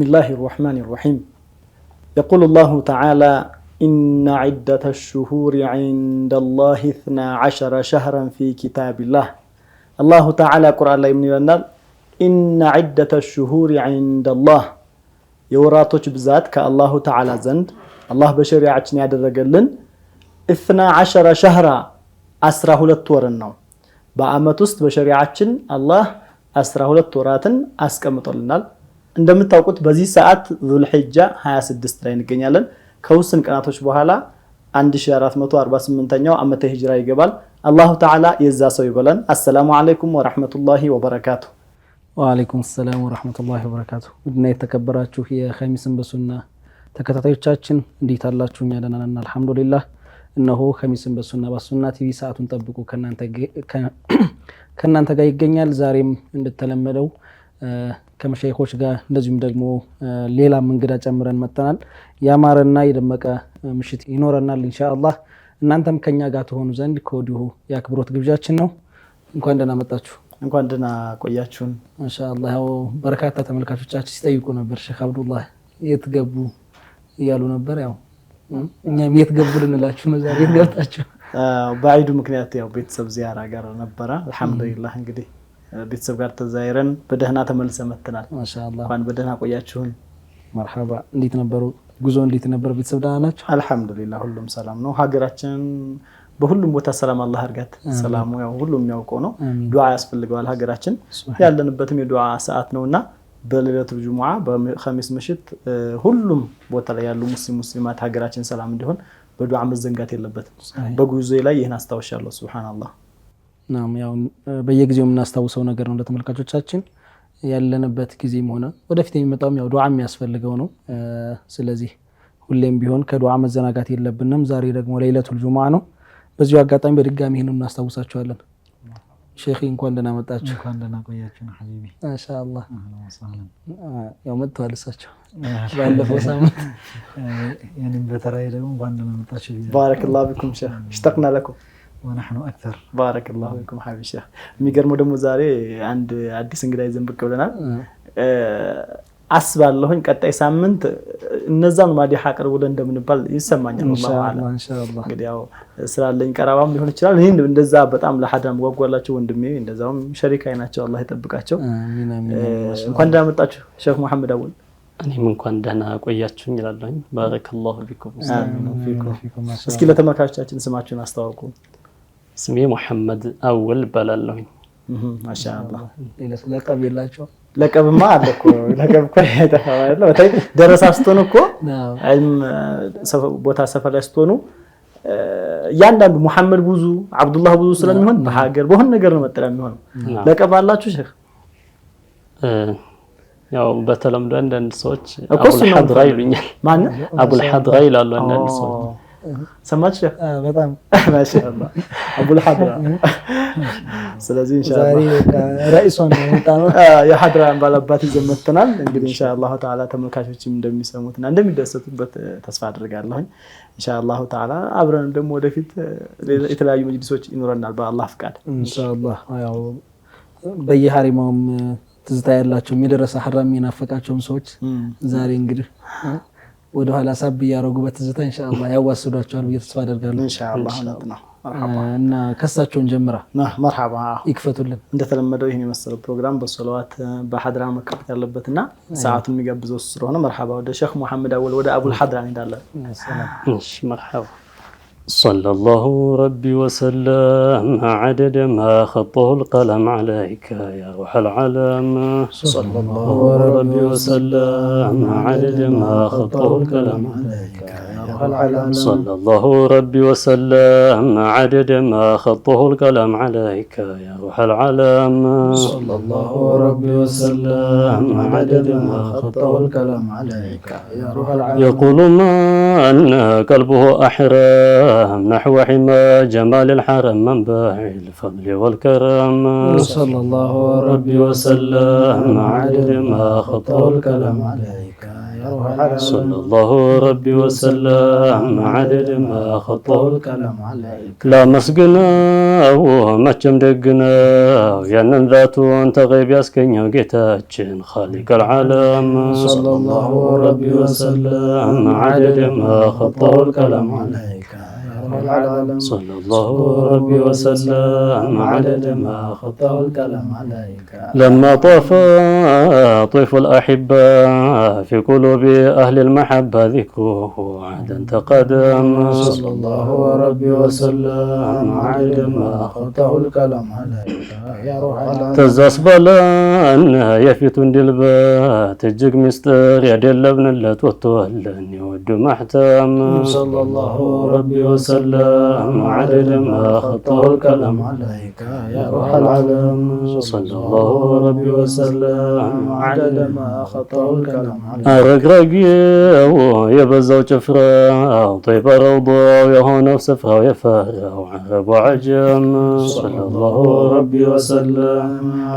الله الرحمن الرحيم يقول الله تعالى إن عدة الشهور عند الله 12 شهرا في كتاب الله الله تعالى قرآن لا يمني لنا إن عدة الشهور عند الله يوراتوش بذات كالله تعالى زند الله بشريعتنا يدرجلن 12 شهرا 12 ወርነው በአመት ውስጥ በሸሪዓችን አላህ 12 ወራትን አስቀምጦልናል እንደምታውቁት በዚህ ሰዓት ዙልሂጃ 26 ላይ እንገኛለን ከውስን ቀናቶች በኋላ 1448ኛው ዓመተ ሂጅራ ይገባል አላሁ ተዓላ የዛ ሰው ይበለን አሰላሙ አለይኩም ወራህመቱላሂ ወበረካቱ ወአለይኩም ሰላም ወራህመቱላሂ ወበረካቱ ውድና የተከበራችሁ የኸሚስን በሱና ተከታታዮቻችን እንዴት አላችሁ እኛ ደህና ነን አልহামዱሊላህ እነሆ ኸሚስን በሱና ቲቪ ሰዓቱን ጠብቁ ከናንተ ጋር ይገኛል ዛሬም እንደተለመደው ከመሸይኾች ጋር እንደዚሁም ደግሞ ሌላ መንገዳ ጨምረን መጣናል ያማረና የደመቀ ምሽት ይኖረናል ኢንሻአላህ እናንተም ከኛ ጋር ተሆኑ ዘንድ ከወዲሁ ያክብሮት ግብዣችን ነው እንኳን ደህና መጣችሁ እንኳን ደህና ቆያችሁን ማሻአላህ ያው በርካታ ተመልካቾቻችን ሲጠይቁ ነበር ሼክ አብዱላህ የት ገቡ እያሉ ነበር ያው እኛም የት ገቡ ልንላችሁ ነው ዛሬ የት ገብታችሁ በአይዱ ምክንያት ያው ቤተሰብ ዚያራ ጋር ነበር አልহামዱሊላህ እንግዲህ ቤተሰብ ጋር ተዛይረን በደህና ተመልሰ መጥተናል ማሻአላህ እንኳን በደህና ቆያችሁን መርሐባ እንዴት ነበሩ ጉዞ እንዴት ነበር ቤተሰብ ደህና ናችሁ አልহামዱሊላህ ሁሉም ሰላም ነው ሀገራችን በሁሉም ቦታ ሰላም አላህ አርጋት ሰላሙ ያው ሁሉም ያውቀው ነው ዱዓ ያስፈልገዋል ሀገራችን ያለንበትም የዱዓ ሰዓት ነውና በለለቱ ጁሙዓ በኸሚስ ምሽት ሁሉም ቦታ ላይ ያሉ ሙስሊማት ሀገራችን ሰላም እንዲሆን በዱዓ መዘንጋት የለበትም በጉዞዬ ላይ ይሄን አስተዋሻለሁ ሱብሃንአላህ ናም ያው በየጊዜው የምናስተዋውሰው ነገር ነው ለተመልካቾቻችን ያለንበት ጊዜም ሆነ ወደፊት የሚመጣው ያው ዱዓ የሚያስፈልገው ነው ስለዚህ ሁሌም ቢሆን ከዱዓ መዘናጋት የለብንም ዛሬ ደግሞ ለይለቱል ጁሙዓ ነው በዚሁ አጋጣሚ በድጋሚ ይሄንን እናስተዋውሳችኋለን ሼኺ እንኳን ደህና መጣችሁ እንኳን ደህና ቆያችሁ ሐቢቢ ማሻአላህ ያው መጥተዋል እሳቸው ባለፈው ሳምንት يعني በተራይ ደግሞ እንኳን ደህና መጣችሁ ባረከላሁ ቢኩም ሼኽ اشتقنا لكم ونحن اكثر بارك الله فيكم حبيبي ሼኽ የሚገርመው ደግሞ ዛሬ አንድ አዲስ እንግዳ ይዘን ብቅ ብለናል አስባለሁኝ ቀጣይ ሳምንት እነዛን ማዲህ አቅርቡልን እንደምንባል ይሰማኛል ኢንሻአላህ እንግዲህ ያው ስላለኝ ቀራባም ሊሆን ይችላል እኔ እንደዛ በጣም ለሐዳም ጓጓላችሁ ወንድሜ እንደዛውም ሸሪካይ ናቸው አላህ ይጠብቃቸው አሚን አሚን እንኳን ደህና መጣችሁ ሼኽ መሐመድ አወል እኔም እንኳን ደህና ቆያችሁኝ ይላልኝ ባረከላሁ ፊኩም ፊኩም እስኪ ለተመልካቾቻችን ስማችሁን አስተዋውቁ ስሜ መሐመድ አወል ባላለሁኝ ማሻአላህ ለቀብ የላችሁ ለቀብማ አለኮ ለቀብ እኮ አይተፋዋለ በታይ ደረሳ ስትሆኑ እኮ አይም ቦታ ሰፈር ላይ ስትሆኑ ያንዳንዱ መሐመድ ብዙ አብዱላህ ብዙ ስለሚሆን በሀገር በሆነ ነገር ነው መጠሪያ የሚሆነው ለቀብ አላችሁ ሼኽ ያው በተለምዶ አንዳንድ ሰዎች አቡል ሐድራ ይሉኛል ማን አቡል ሐድራ ይላሉ አንዳንድ ሰዎች ሰማች በጣም ማሻአላህ አቡል ሐድራ ስለዚህ ኢንሻአላህ ዛሬ ራኢሶን ነው የሐድራ ባላባት ይዘመተናል እንግዲህ ኢንሻአላህ ተዓላ ተመልካቾችም እንደሚሰሙትና እንደሚደሰቱበት ተስፋ አድርጋለሁ ኢንሻአላህ ተዓላ አብረን ደግሞ ወደፊት የተለያዩ መጅሊሶች ይኖርናል በአላህ ፍቃድ ኢንሻአላህ ያው በየሐሪማውም ትዝታ ያላቸው የሚደረሰ ሐራም የናፈቃቸውን ሰዎች ዛሬ እንግዲህ ወደ ኋላ ሳብ ያረጉ በትዝታ ኢንሻአላህ ያዋስዷቸዋል በተስፋ አደርጋለሁ ኢንሻአላህ ነው እና ከሳቸውን ጀምራ መርሐባ ይክፈቱልን እንደተለመደው ይሄን የመሰለው ፕሮግራም በሶላዋት በሐድራ መከፈት ያለበትና ሰዓቱን የሚጋብዘው ስለሆነ መርሐባ ወደ ሼኽ መሐመድ አወል ወደ አቡል ሐድራ እንሄዳለን እሺ መርሐባ صلى الله ربي وسلم عدد ما خطه القلم عليك يا روح العالم صلى الله ربي وسلم عدد ما خطه القلم عليك يا روح العالم صلى الله ربي وسلم عدد ما خطه القلم عليك يا روح العالم صلى الله ربي وسلم عدد ما خطه القلم عليك يا روح العالم يقول من قلبه أحرام نحو حمى جمال الحرم منبع الفضل والكرم صلى الله ربي وسلم عدد ما خطه الكلام عليك صلى الله ربي وسلم عدد ما خطه الكلام عليك لا مسقنا وما كم دقنا ينن ذاته انت غيب يسكن يوقيتاችን خالق العالم صلى الله ربي وسلم عدد ما خطه الكلام عليك صلى الله ربي وسلم عدد ما خطه الكلام عليك لما طاف طيف الأحبة في قلوب أهل المحبة ذكره عهدا تقدم صلى الله ربي وسلم عدد ما خطه الكلام عليك يا روح العالم تزاس بلان يفيت دلبات الجق مستر يدلبن اللت وتولن يود محتم صلى الله ربي وسلم عدد ما خطه الكلام عليك يا روح العالم صلى الله ربي وسلم عدد ما خطه الكلام عليك رقرقي يبزو جفرا طيب روضو يهون سفرا ويفارا وعرب وعجم صلى الله ربي وسلم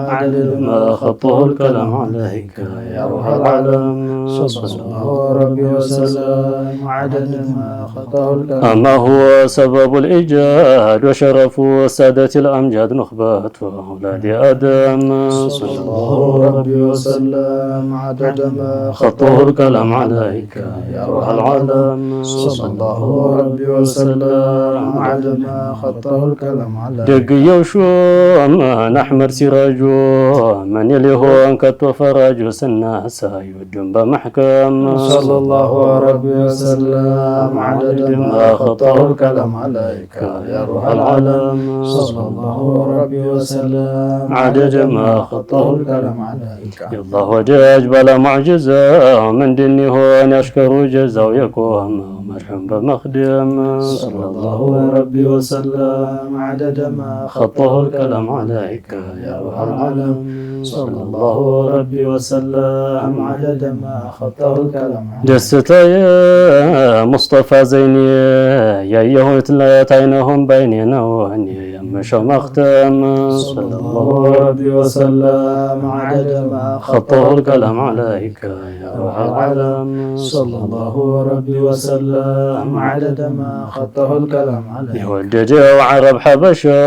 عدد ما خطه الكلام عليك يا روح العالم صلى الله ربي وسلم عدد ما خطه الكلام أما هو سبب الإيجاد وشرف السادة الأمجاد نخبة أولاد آدم صلى الله ربي وسلم عدد ما خطه الكلام عليك يا روح العالم صلى الله ربي وسلم عدد ما خطه الكلام عليك دق يوشوم نحمر سراجو من يليهون كتو فراجو سنة سايود بمحكم صلى الله ربي وسلم عدد ما خطه الكلام عليك يا روح العالم صلى الله ربي وسلم عدد ما خطه الكلام عليك يا الله وجاج بلا معجزة من دني هون يشكروا جزا ويقوم مرحوم بمخدم صلى الله ربي وسلم عدد ما خطه الكلام عليك يا روح العالم صلى الله ربي وسلم عدد ما خطه الكلام عليك دستة يا مصطفى زيني يا يهوت لا عينهم بيننا وهني يمشى مختم صلى الله ربي وسلم عدد ما خطه الكلام عليك يا روح العالم صلى الله ربي وسلم عدد ما خطه الكلام عليك يودد وعرب حبشة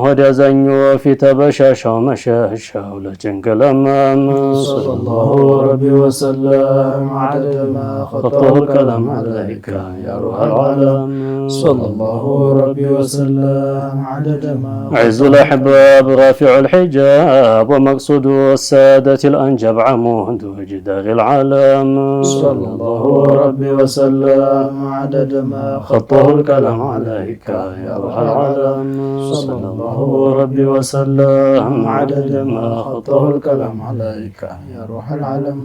هدى زنيو في تبشاشة ومشاشة ولجنك الأمام صلى الله ربي وسلم عدد ما خطه الكلام عليك يا روح العالم صلى الله ربي وسلم عدد ما عز الأحباب رافع الحجاب ومقصود السادة الأنجب عمود وجدار العالم صلى الله ربي وسلم عدد ما خطه الكلام عليك يا روح العالم صلى الله ربي وسلم عدد ما خطه الكلام عليك يا روح العالم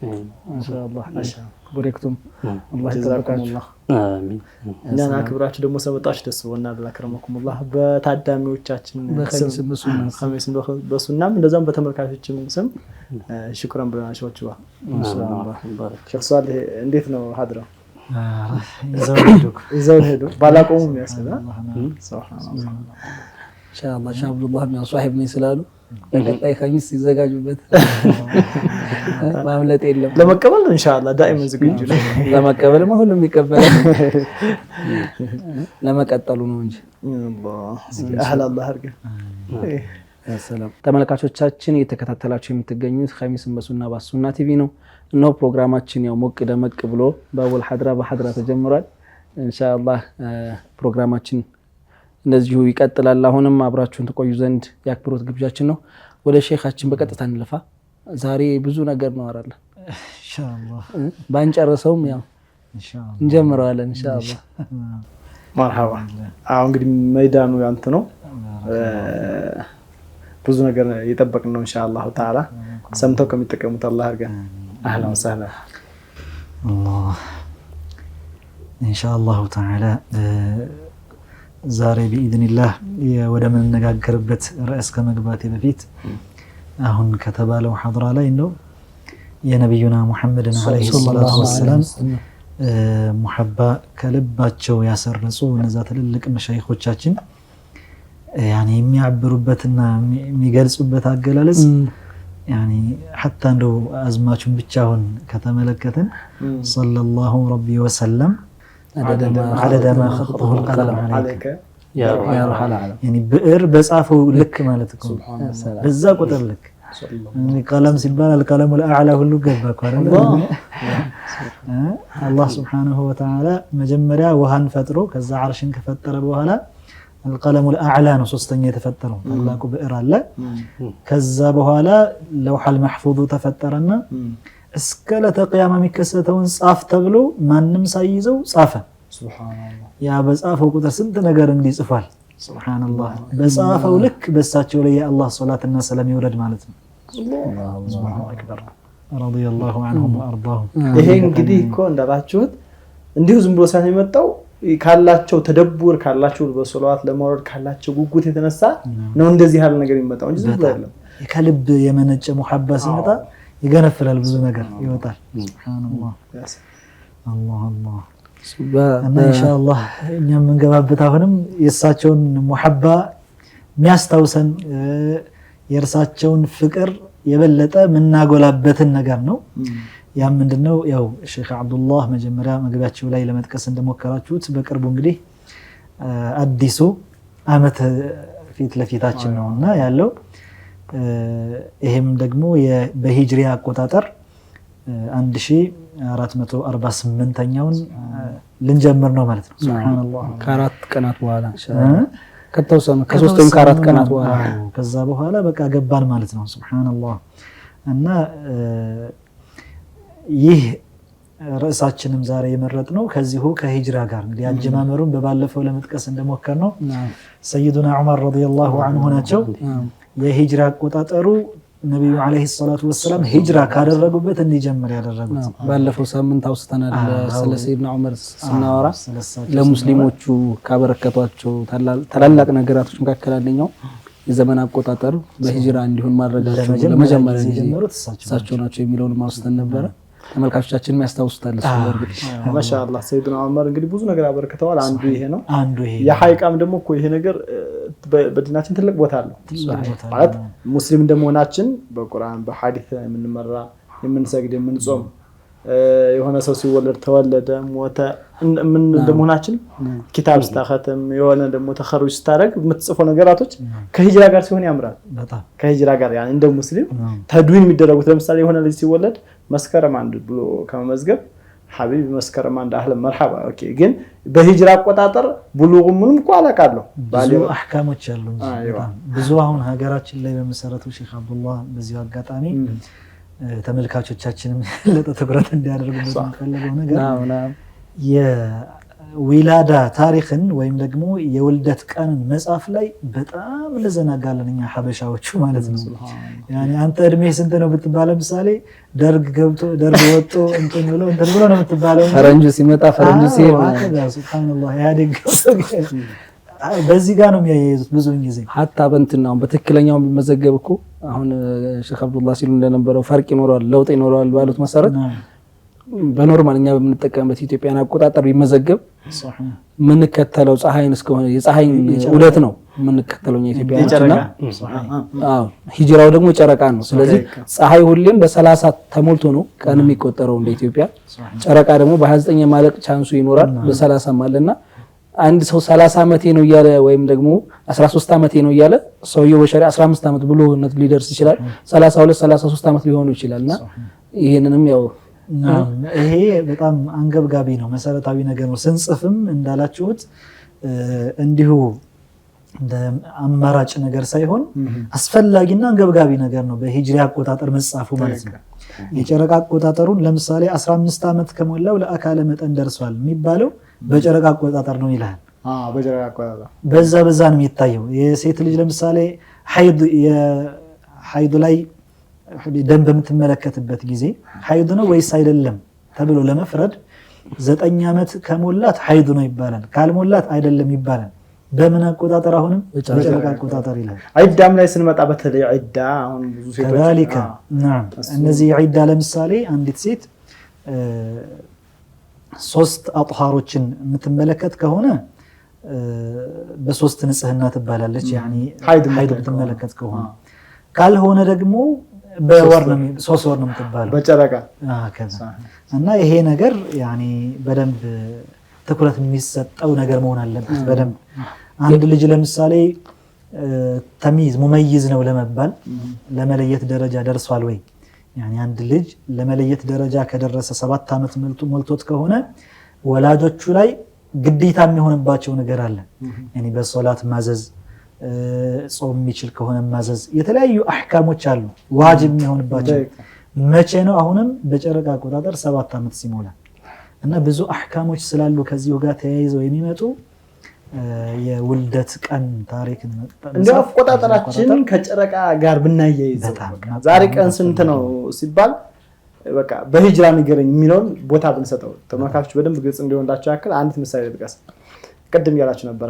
ما شاء الله بوريكتم الله يتباركم الله آمين እኛን አክብራችሁ ደግሞ ሰመጣችሁ ደስ ብሎናል። አክረመኩሙላህ በታዳሚዎቻችን ስም ኸሚስ በሱናም እንደዛም በተመልካቾችም ስም ሽክራን ብለናችሁ ኢንሻአላህ። ሼክ ሷሊህ እንዴት ነው ሀድራው? ይዘው ሄዱ ባላቆሙም ያስላ ሱብሃንአላህ ኢንሻአላህ ሼህ አብዱላህ ምን ሷሂብ ነኝ ስላሉ ለቀጣይ ኸሚስ ሲዘጋጁበት ማምለጥ የለም። ለመቀበል ኢንሻአላህ ዳኢመን ዝግጁ ነው። ለመቀበል ሁሉም ይቀበላል። ለመቀጠሉ ነው እንጂ አላህ አርገን ሰላም ተመልካቾቻችን እየተከታተላችሁ የምትገኙት ኸሚስን በሱና በሱና ቲቪ ነው። እነሆ ፕሮግራማችን ያው ሞቅ ደመቅ ብሎ በአወል ሐድራ በሐድራ ተጀምሯል። ኢንሻአላህ ፕሮግራማችን እንደዚሁ ይቀጥላል። አሁንም አብራችሁን ተቆዩ ዘንድ የአክብሮት ግብዣችን ነው። ወደ ሼኻችን በቀጥታ እንለፋ። ዛሬ ብዙ ነገር ነው አራለን ኢንሻአላህ ባንጨርሰውም ያው ኢንሻአላህ እንጀምረዋለን ኢንሻአላህ። መርሐባ። አሁን እንግዲህ መይዳኑ ያንተ ነው። ብዙ ነገር እየጠበቅን ነው ኢንሻአላህ ተዓላ። ሰምተው ከሚጠቀሙት አላህ አድርገን። አህላ ወሰህላ አላህ ኢንሻአላህ ተዓላ። ዛሬ ቢኢዝኒላህ ወደ ምንነጋገርበት ርዕስ ከመግባቴ በፊት አሁን ከተባለው ሐድራ ላይ ነው የነብዩና ሙሐመድን አለይሂ ሰላቱ ወሰላም ሙሐባ ከልባቸው ያሰረጹ እነዛ ትልልቅ መሻይኾቻችን ያኔ የሚያብሩበትና የሚገልጹበት አገላለጽ ያኒ ሐታ እንደው አዝማቹን ብቻውን ከተመለከትን ሰለላሁ ረቢ ወሰለም عدد ما خطه القلم عليك يا رب يعني ብዕር በጻፈው ልክ ማለት ነው በዛ ቁጥር ልክ ቀለም ሲባል القلم الاعلى ሁሉ ገባ አይደል አላህ Subhanahu Wa Ta'ala መጀመሪያ ውሃን ፈጥሮ ከዛ አርሽን ከፈጠረ በኋላ القلم الاعلى ነው ሶስተኛ የተፈጠረው ታላቁ ብዕር አለ ከዛ በኋላ ለውሐ المحفوظ ተፈጠረና እስከ ለተቂያማ የሚከሰተውን ጻፍ ተብሎ ማንም ሳይይዘው ጻፈ ሱብሃንአላህ ያ በጻፈው ቁጥር ስንት ነገር እንዲጽፋል ሱብሃንአላህ በጻፈው ልክ በሳቸው ላይ የአላህ ሶላትና ሰላም ይወረድ ማለት ነው አላሁ አክበር ረዲየላሁ ዐንሁም ወአርዳሁም ይሄ እንግዲህ እኮ እንዳላችሁት እንዲሁ ዝም ብሎ ሳይሆን የመጣው ካላቸው ተደቡር ካላቸው በሶላዋት ለማውረድ ካላቸው ጉጉት የተነሳ ነው እንደዚህ ያለ ነገር የሚመጣው እንጂ ዝም ብሎ አይደለም ከልብ የመነጨ ሙሐባ ሲመጣ ይገነፍላል ብዙ ነገር ይወጣል ሱብሃንአላህ አላህ አላህ እና ኢንሻአላህ እኛም እንገባበት አሁንም የሳቸውን ሙሐባ የሚያስታውሰን የእርሳቸውን ፍቅር የበለጠ ምናጎላበትን ነገር ነው ያ ምንድነው ያው ሼክ አብዱላህ መጀመሪያ መግቢያቸው ላይ ለመጥቀስ እንደሞከራችሁት በቅርቡ እንግዲህ አዲሱ አመት ፊት ለፊታችን ነውና ያለው ይሄም ደግሞ በሂጅሪ አቆጣጠር 1448ኛውን ልንጀምር ነው ማለት ነው ሱብሃንአላህ ከአራት ቀናት በኋላ ከተወሰነ ከ3 ወይም ከ4 ቀናት በኋላ ከዛ በኋላ በቃ ገባን ማለት ነው ሱብሃንአላህ እና ይህ ርዕሳችንም ዛሬ የመረጥነው ከዚሁ ከሂጅራ ጋር እንግዲህ አጀማመሩን በባለፈው ለመጥቀስ እንደሞከርነው ሰይዱና ዑመር ረዲየላሁ ዐንሁ ናቸው የሂጅራ አቆጣጠሩ ነብዩ አለይሂ ሰላቱ ወሰለም ሂጅራ ካደረጉበት እንዲጀምር ያደረጉት ባለፈው ሳምንት አውስተናል ስለ ሰይድና ዑመር ስናወራ ለሙስሊሞቹ ካበረከቷቸው ታላላቅ ነገራቶች መካከል አንደኛው የዘመን አቆጣጠር በሂጅራ እንዲሆን ማድረጋቸው ለመጀመሪያ የጀመሩት እሳቸው ናቸው የሚለውን ማውስተን ነበር ተመልካቾቻችን የሚያስታውሱታል ስለዚህ ማሻአላህ ሰይድና ዑመር እንግዲህ ብዙ ነገር አበረከተዋል አንዱ ይሄ ነው የሐቂቃም ደግሞ እኮ ይሄ ነገር በዲናችን ትልቅ ቦታ አለው ማለት ሙስሊም እንደመሆናችን በቁርአን በሐዲስ የምንመራ የምንሰግድ የምንጾም የሆነ ሰው ሲወለድ ተወለደ ሞተ ምን እንደመሆናችን ኪታብ ስታኸተም የሆነ ደግሞ ተኸሩጅ ስታረግ የምትጽፈው ነገራቶች ከሂጅራ ጋር ሲሆን ያምራል በጣም ከሂጅራ ጋር ያን እንደ ሙስሊም ተድዊን የሚደረጉት ለምሳሌ የሆነ ልጅ ሲወለድ መስከረም አንድ ብሎ ከመመዝገብ ሐቢብ መስከረም አንድ አህለ መርሐባ ኦኬ ግን በሂጅራ አቆጣጠር ብሉግ ምንም እኮ አላቃለሁ ብዙ አህካሞች አሉ ብዙ አሁን ሀገራችን ላይ በመሰረቱ ሼክ አብዱላህ በዚህ አጋጣሚ ተመልካቾቻችንም ለተትኩረት እንዲያደርጉበት እንፈልገው ነገር የዊላዳ ታሪክን ወይም ደግሞ የውልደት ቀንን መጻፍ ላይ በጣም ለዘናጋለን እኛ ሐበሻዎቹ ማለት ነው ያኒ አንተ እድሜ ስንት ነው ብትባል ለምሳሌ ደርግ ገብቶ ደርግ ወጥቶ እንትን ብሎ ነው የምትባለው ፈረንጁ ሲመጣ ፈረንጁ ሲሄድ ሱብሃንአላህ ያድግ በዚህ ጋር ነው የሚያያዙት ብዙ ጊዜ hatta በእንትናው በትክክለኛው የሚመዘገብ እኮ አሁን ሼክ አብዱላህ ሲሉ እንደነበረው ፈርቅ ይኖራል ለውጥ ይኖራል ባሉት መሰረት በኖርማልኛ በምንጠቀምበት ኢትዮጵያን አቆጣጠር ቢመዘገብ ምን ከተለው ፀሐይን እስከሆነ የፀሐይን ዑደት ነው ምን ከተለው ኢትዮጵያና ሂጅራው ደግሞ ጨረቃ ነው ስለዚህ ፀሐይ ሁሌም በ30 ተሞልቶ ነው ቀን የሚቆጠረው እንደ ኢትዮጵያ ጨረቃ ደግሞ በ29 ማለቅ ቻንሱ ይኖራል በ30 ማለና አንድ ሰው 30 አመቴ ነው ይያለ ወይም ደግሞ 13 አመቴ ነው ይያለ ሰውየው በሸሪዓ 15 አመት ብሎነት ሊደርስ ይችላል 32 33 አመት ሊሆን ይችላልና ይሄንንም ያው ይሄ በጣም አንገብጋቢ ነው መሰረታዊ ነገር ነው ስንጽፍም እንዳላችሁት እንዲሁ እንደ አማራጭ ነገር ሳይሆን አስፈላጊና አንገብጋቢ ነገር ነው በሂጅሪ አቆጣጠር መጻፉ ማለት ነው የጨረቃ አቆጣጠሩን ለምሳሌ 15 አመት ከሞላው ለአካለ መጠን ደርሷል የሚባለው በጨረቃ አቆጣጠር ነው ይላል በጨረቃ አቆጣጠር በዛ ነው የሚታየው የሴት ልጅ ለምሳሌ ሐይድ ላይ ደም በምትመለከትበት ጊዜ ሐይድ ነው ወይስ አይደለም ተብሎ ለመፍረድ 9 አመት ከሞላት ሐይድ ነው ይባላል ካልሞላት አይደለም ይባላል በምን አቆጣጠር አሁንም በጨረቃ አቆጣጠር ይላል ዒዳም ላይ ስንመጣ በተለይ ዒዳ አሁን ብዙ ሴቶች ከذلك نعم እነዚህ ዒዳ ለምሳሌ አንዲት ሴት 3 አጥሃሮችን የምትመለከት ከሆነ በ3 ንጽህና ትባላለች يعني ሐይድ የምትመለከት ከሆነ ካልሆነ ደግሞ በወር ነው 3 ወር ነው የምትባለው በጨረቃ ከዛ እና ይሄ ነገር ያኒ በደንብ ትኩረት የሚሰጠው ነገር መሆን አለበት በደንብ አንድ ልጅ ለምሳሌ ተሚዝ ሙመይዝ ነው ለመባል ለመለየት ደረጃ ደርሷል ወይ ያኒ አንድ ልጅ ለመለየት ደረጃ ከደረሰ 7 ዓመት ሞልቶት ከሆነ ወላጆቹ ላይ ግዴታ የሚሆንባቸው ነገር አለ ያኒ በሶላት ማዘዝ ጾም የሚችል ከሆነ ማዘዝ የተለያዩ አህካሞች አሉ ዋጅብ የሚሆንባቸው መቼ ነው አሁንም በጨረቃ አቆጣጠር 7 ዓመት ሲሞላ እና ብዙ አህካሞች ስላሉ ከዚሁ ጋር ተያይዘው የሚመጡ የውልደት ቀን ታሪክን እንደው አቆጣጠራችን ከጨረቃ ጋር ብናያይዘው ዛሬ ቀን ስንት ነው ሲባል በቃ በሂጅራ ንገረኝ የሚለውን ቦታ ብንሰጠው ተመልካቾች በደንብ ግልጽ እንዲሆንላቸው ያክል አንዲት ምሳሌ ልጥቀስ ቀደም ያላችሁ ነበር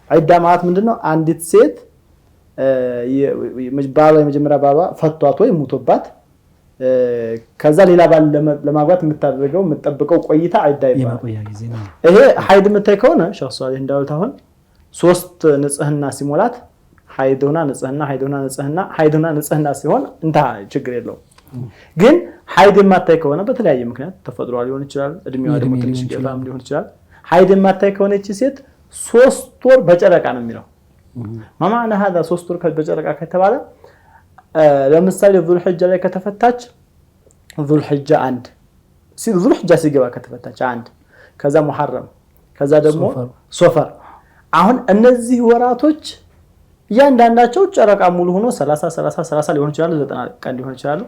አይዳ ማለት ምንድነው አንዲት ሴት ባሏ የመጀመሪያ ባሏ ፈቷት ወይ ሙቶባት ከዛ ሌላ ባል ለማግባት የምታደርገው የምትጠብቀው ቆይታ አይዳ ይባላል ይሄ ሀይድ የምታይ ከሆነ ሸህ ሷሊህ እንዳሉት አሁን 3 ንጽህና ሲሞላት ሀይድና ንጽህና ሲሆን እንታ ችግር የለውም ግን ሀይድ የማታይ ከሆነ በተለያየ ምክንያት ተፈጥሯል ሊሆን ይችላል እድሜዋ ደግሞ ትንሽ ገላም ሊሆን ይችላል ሀይድ የማታይ ከሆነ እቺ ሴት 3 ወር በጨረቃ ነው የሚለው ማማና هذا 3 ወር በጨረቃ ከተባለ ለምሳሌ ዙል ሒጃ ላይ ከተፈታች ዙል ሒጃ 1 ዙል ሒጃ ሲገባ ከተፈታች 1 ከዛ ሙሐረም ከዛ ደግሞ ሶፈር አሁን እነዚህ ወራቶች ያንዳንዳቸው ጨረቃ ሙሉ ሆኖ 30 ሊሆን ይችላል 90 ቀን ሊሆን ይችላል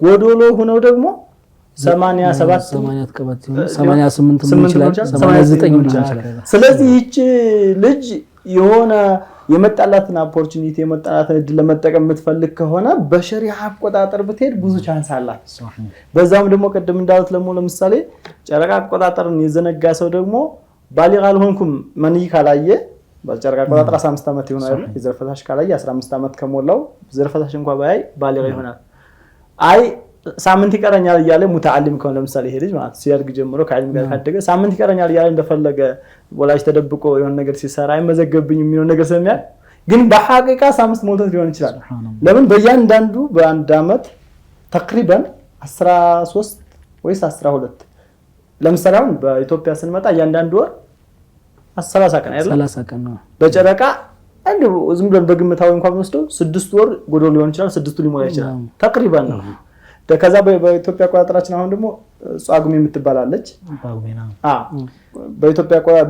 ጎዶሎ ሆነው ደግሞ 87 88 ይችላል ስለዚህ ይቺ ልጅ የሆነ የመጣላትን ኦፖርቹኒቲ የመጣላትን እድል ለመጠቀም የምትፈልግ ከሆነ በሸሪዓ አቆጣጠር ብትሄድ ብዙ ቻንስ አላት በዛም ደግሞ ቀደም እንዳሉት ለምሳሌ ጨረቃ አቆጣጠርን የዘነጋ ሰው ደግሞ ባሊግ አልሆንኩም መንይ ካላየ በጨረቃ አቆጣጠር 15 ዓመት ይሆናል የዘርፈታሽ ካላየ 15 ዓመት ከሞላው ዘርፈታሽ እንኳን ባይ ባሊግ ይሆናል አይ ሳምንት ይቀረኛል እያለ ሙተዓሊም ከሆነ ለምሳሌ ይሄ ልጅ ማለት ሲያድግ ጀምሮ ከዓሊም ጋር ካደገ ሳምንት ይቀረኛል እያለ እንደፈለገ ወላጅ ተደብቆ የሆነ ነገር ሲሰራ አይመዘገብኝ የሚለው ነገር ስለሚያል ግን በሐቂቃ 5 ሞልቶት ሊሆን ይችላል ለምን በእያንዳንዱ በአንድ አመት ተቅሪበን 13 ወይስ 12 ለምሳሌ አሁን በኢትዮጵያ ስንመጣ እያንዳንዱ ወር 30 ቀን አይደል 30 ቀን ነው በጨረቃ አንዱ ዝም ብለን በግምታዊ እንኳን ወስደው 6 ወር ጎዶሎ ሊሆን ይችላል 6ቱ ሊሞላ ይችላል ተቅሪበን ነው ከዛ በኢትዮጵያ አቆጣጠራችን አሁን ደግሞ ጿጉሜ የምትባላለች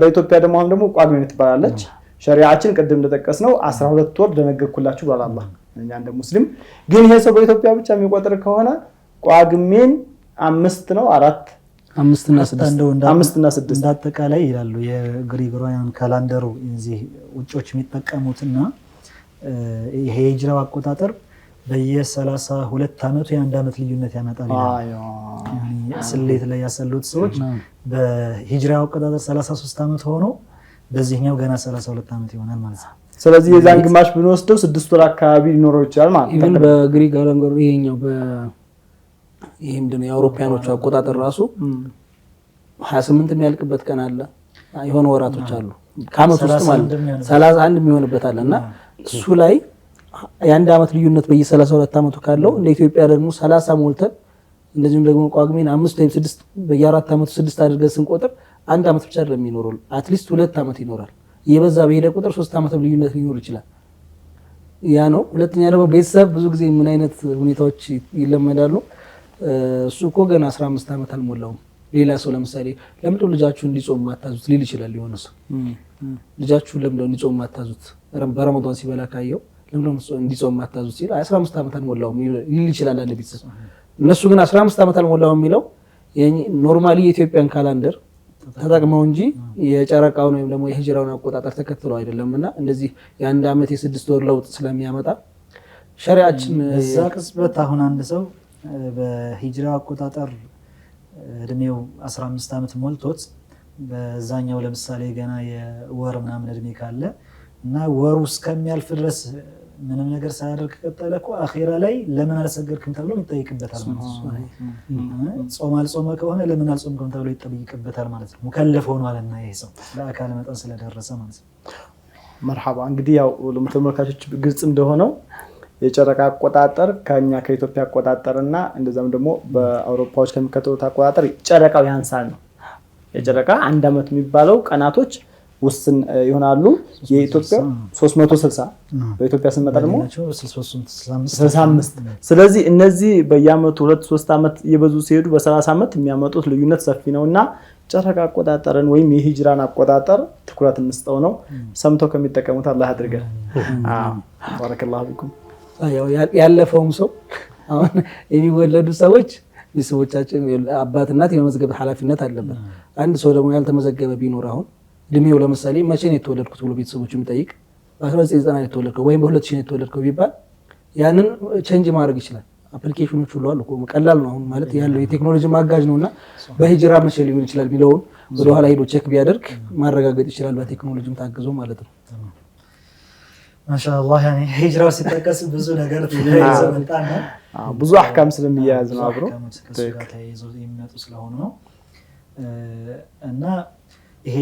በኢትዮጵያ ደግሞ አሁን ደግሞ ቋጉሜ የምትባላለች ሸሪዓችን ቅድም እንደተጠቀስነው 12 ወር ደነገኩላችሁ ብሏል አላህ እኛ እንደ ሙስሊም ግን ይሄ ሰው በኢትዮጵያ ብቻ የሚቆጥር ከሆነ ቋጉሜን 5 ነው 4 5 እና 6 እንዳጠቃላይ ይላሉ የግሪጎሪያን ካላንደሩ እዚህ ውጮች የሚጠቀሙትና ይሄ ሂጅራው አቆጣጠር በየ32 አመቱ የአንድ አመት ልዩነት ያመጣል ያኒ ስሌት ላይ ያሰሉት ሰዎች በሂጅራው አቆጣጠር 33 አመት ሆኖ በዚህኛው ገና 32 አመት ይሆናል ማለት ነው ስለዚህ የዛን ግማሽ ብንወስደው 6 ወር አካባቢ ሊኖረው ይችላል ማለት ነው ኢቭን በግሪክ ካላንደሩ ይሄኛው ይሄም ደግሞ የአውሮፓያኖቹ አቆጣጠር ራሱ 28 የሚያልቅበት ቀን አለ የሆነ ወራቶች አሉ ከአመት ውስጥ ማለት 31 የሚሆንበት አለና እሱ ላይ የአንድ አመት ልዩነት በየ32 አመቱ ካለው እንደ ኢትዮጵያ ደግሞ 30 ሞልተን እንደዚህም ደግሞ ቋጉሜን 5 ወይም 6 በየ4 አመቱ 6 አድርገን ስንቆጥር አንድ አመት ብቻ አይደለም የሚኖረው አትሊስት 2 አመት ይኖራል እየበዛ በሄደ ቁጥር 3 አመት ልዩነት ሊኖር ይችላል ያ ነው ሁለተኛ ደግሞ ቤተሰብ ብዙ ጊዜ ምን አይነት ሁኔታዎች ይለመዳሉ እሱ እኮ ገና 15 አመት አልሞላውም ሌላ ሰው ለምሳሌ ለምን ልጃችሁ እንዲጾም ማታዙት ሊል ይችላል የሆነ ሰው ልጃችሁ ለምን እንዲጾም ማታዙት በረመዳን ሲበላ ካየው ለምን እንዲጾም ማታዙት ሲል 15 አመት አልሞላውም ሊል ይችላል አለ ቤተሰብ እነሱ ግን 15 አመት አልሞላውም የሚለው ኖርማሊ የኢትዮጵያን ካላንደር ተጠቅመው እንጂ የጨረቃውን ወይም ደግሞ የሂጅራውን አቆጣጠር ተከትለው አይደለምና እንደዚህ የአንድ አመት የ6 ወር ለውጥ ስለሚያመጣ ሸሪዓችን እዛ ቅጽበት አሁን አንድ ሰው በሂጅራው አቆጣጠር እድሜው 15 አመት ሞልቶት በዛኛው ለምሳሌ ገና የወር ምናምን እድሜ ካለ እና ወሩ እስከሚያልፍ ድረስ ምንም ነገር ሳያደርግ ቀጠለ እኮ አኺራ ላይ ለምን አልሰገድክም ተብሎ ይጠይቅበታል ማለት ነው ጾም አልጾመ ከሆነ ለምን አልጾምክም ተብሎ ይጠይቅበታል ማለት ነው ሙከለፍ ሆኗልና ይሄ ሰው ለአካል መጠን ስለደረሰ ማለት ነው መርሐባ እንግዲህ ያው ለተመልካቾች ግልጽ እንደሆነው የጨረቃ አቆጣጠር ከኛ ከኢትዮጵያ አቆጣጠርና እንደዛም ደግሞ በአውሮፓዎች ከሚከተሉት አቆጣጠር ጨረቃው ያንሳል ነው። የጨረቃ አንድ አመት የሚባለው ቀናቶች ውስን ይሆናሉ። የኢትዮጵያ 360 በኢትዮጵያ ስንመጣ ደግሞ 65። ስለዚህ እነዚህ በየአመቱ 2-3 አመት እየበዙ ሲሄዱ በ30 አመት የሚያመጡት ልዩነት ሰፊ ነውና ጨረቃ አቆጣጠርን ወይም የሂጅራን አቆጣጠር ትኩረት እንስጠው ነው። ሰምተው ከሚጠቀሙት አላህ አድርገን። ባረከላሁ ፊኩም። ያለፈውም ሰው አሁን የሚወለዱ ሰዎች ቤተሰቦቻችን አባት እናት የመዝገብ ኃላፊነት አለበት። አንድ ሰው ደግሞ ያልተመዘገበ ቢኖር አሁን እድሜው ለምሳሌ መቼ ነው የተወለድኩት ብሎ ቤተሰቦቹ የሚጠይቅ በ1990 ነው የተወለድከው ወይም በ2000 ነው የተወለድከው ቢባል ያንን ቼንጅ ማድረግ ይችላል። አፕሊኬሽኖች ሁሉ አሉ። ቀላል ነው አሁን ማለት ያለው የቴክኖሎጂ ማጋጅ ነውና በሂጅራ መቼ ሊሆን ይችላል ቢለውን ወደ ኋላ ሄዶ ቼክ ቢያደርግ ማረጋገጥ ይችላል በቴክኖሎጂም ታግዞ ማለት ነው። ማሻአላህ ያኔ ሂጅራው ሲጠቀስ ብዙ ነገር ተይዘመጣና ብዙ አህካም ስለሚያያዝ ነው አብሮ ተይዞ የሚመጡ ስለሆነ ነው። እና ይሄ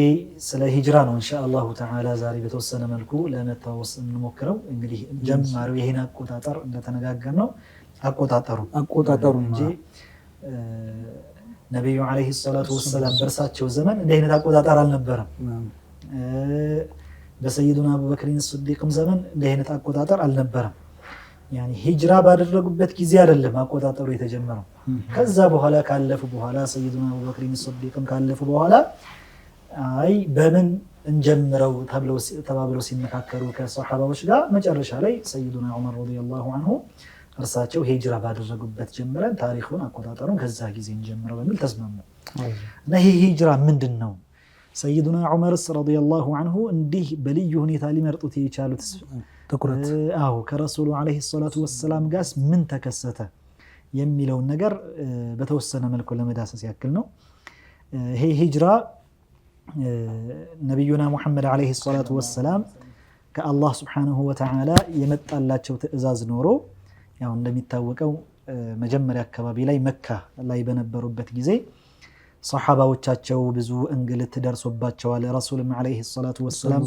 ስለ ሂጅራ ነው ኢንሻአላህ ተዓላ ዛሬ በተወሰነ መልኩ ለመታወስ እንሞክረው። እንግዲህ ጀማሪው ይሄን አቆጣጠር እንደተነጋገርነው አቆጣጠሩ እንጂ ነብዩ አለይሂ ሰላቱ ወሰለም በርሳቸው ዘመን እንደ አይነት አቆጣጠር አልነበረም። በሰይዱና አቡበክር ሲዲቅም ዘመን እንደ አይነት አቆጣጠር አልነበረም። ያኒ ሂጅራ ባደረጉበት ጊዜ አይደለም አቆጣጠሩ የተጀመረው። ከዛ በኋላ ካለፉ በኋላ ሰይዱና አቡበክር ሲዲቅም ካለፉ በኋላ አይ በምን እንጀምረው ተባብለው ሲመካከሩ ከሷሐባዎች ጋር መጨረሻ ላይ ሰይዱና ዑመር ረዲየላሁ ዐንሁ እርሳቸው ሂጅራ ባደረጉበት ጀምረን ታሪኩን አቆጣጠሩን ከዛ ጊዜ እንጀምረው በሚል ተስማሙ። እና ይሄ ሂጅራ ምንድነው? ሰይዱና ዑመርስ ረዲየላሁ ዐንሁ እንዲህ በልዩ ሁኔታ ሊመርጡት የቻሉት ትኩረት ከረሱሉ ዐለይሂ ሰላቱ ወሰላም ጋር ምን ተከሰተ የሚለውን ነገር በተወሰነ መልኩ ለመዳሰስ ያክል ነው። ይሄ ሂጅራ ነብዩና ሙሐመድ ዐለይሂ ሰላቱ ወሰላም ከአላህ ሱብሓነሁ ወተዓላ የመጣላቸው ትዕዛዝ ኖሮ ያው እንደሚታወቀው መጀመሪያ አካባቢ ላይ መካ ላይ በነበሩበት ጊዜ ሷሐባዎቻቸው ብዙ እንግልት ደርሶባቸዋል። ረሱልም ዐለይሂ ሰላቱ ወሰላም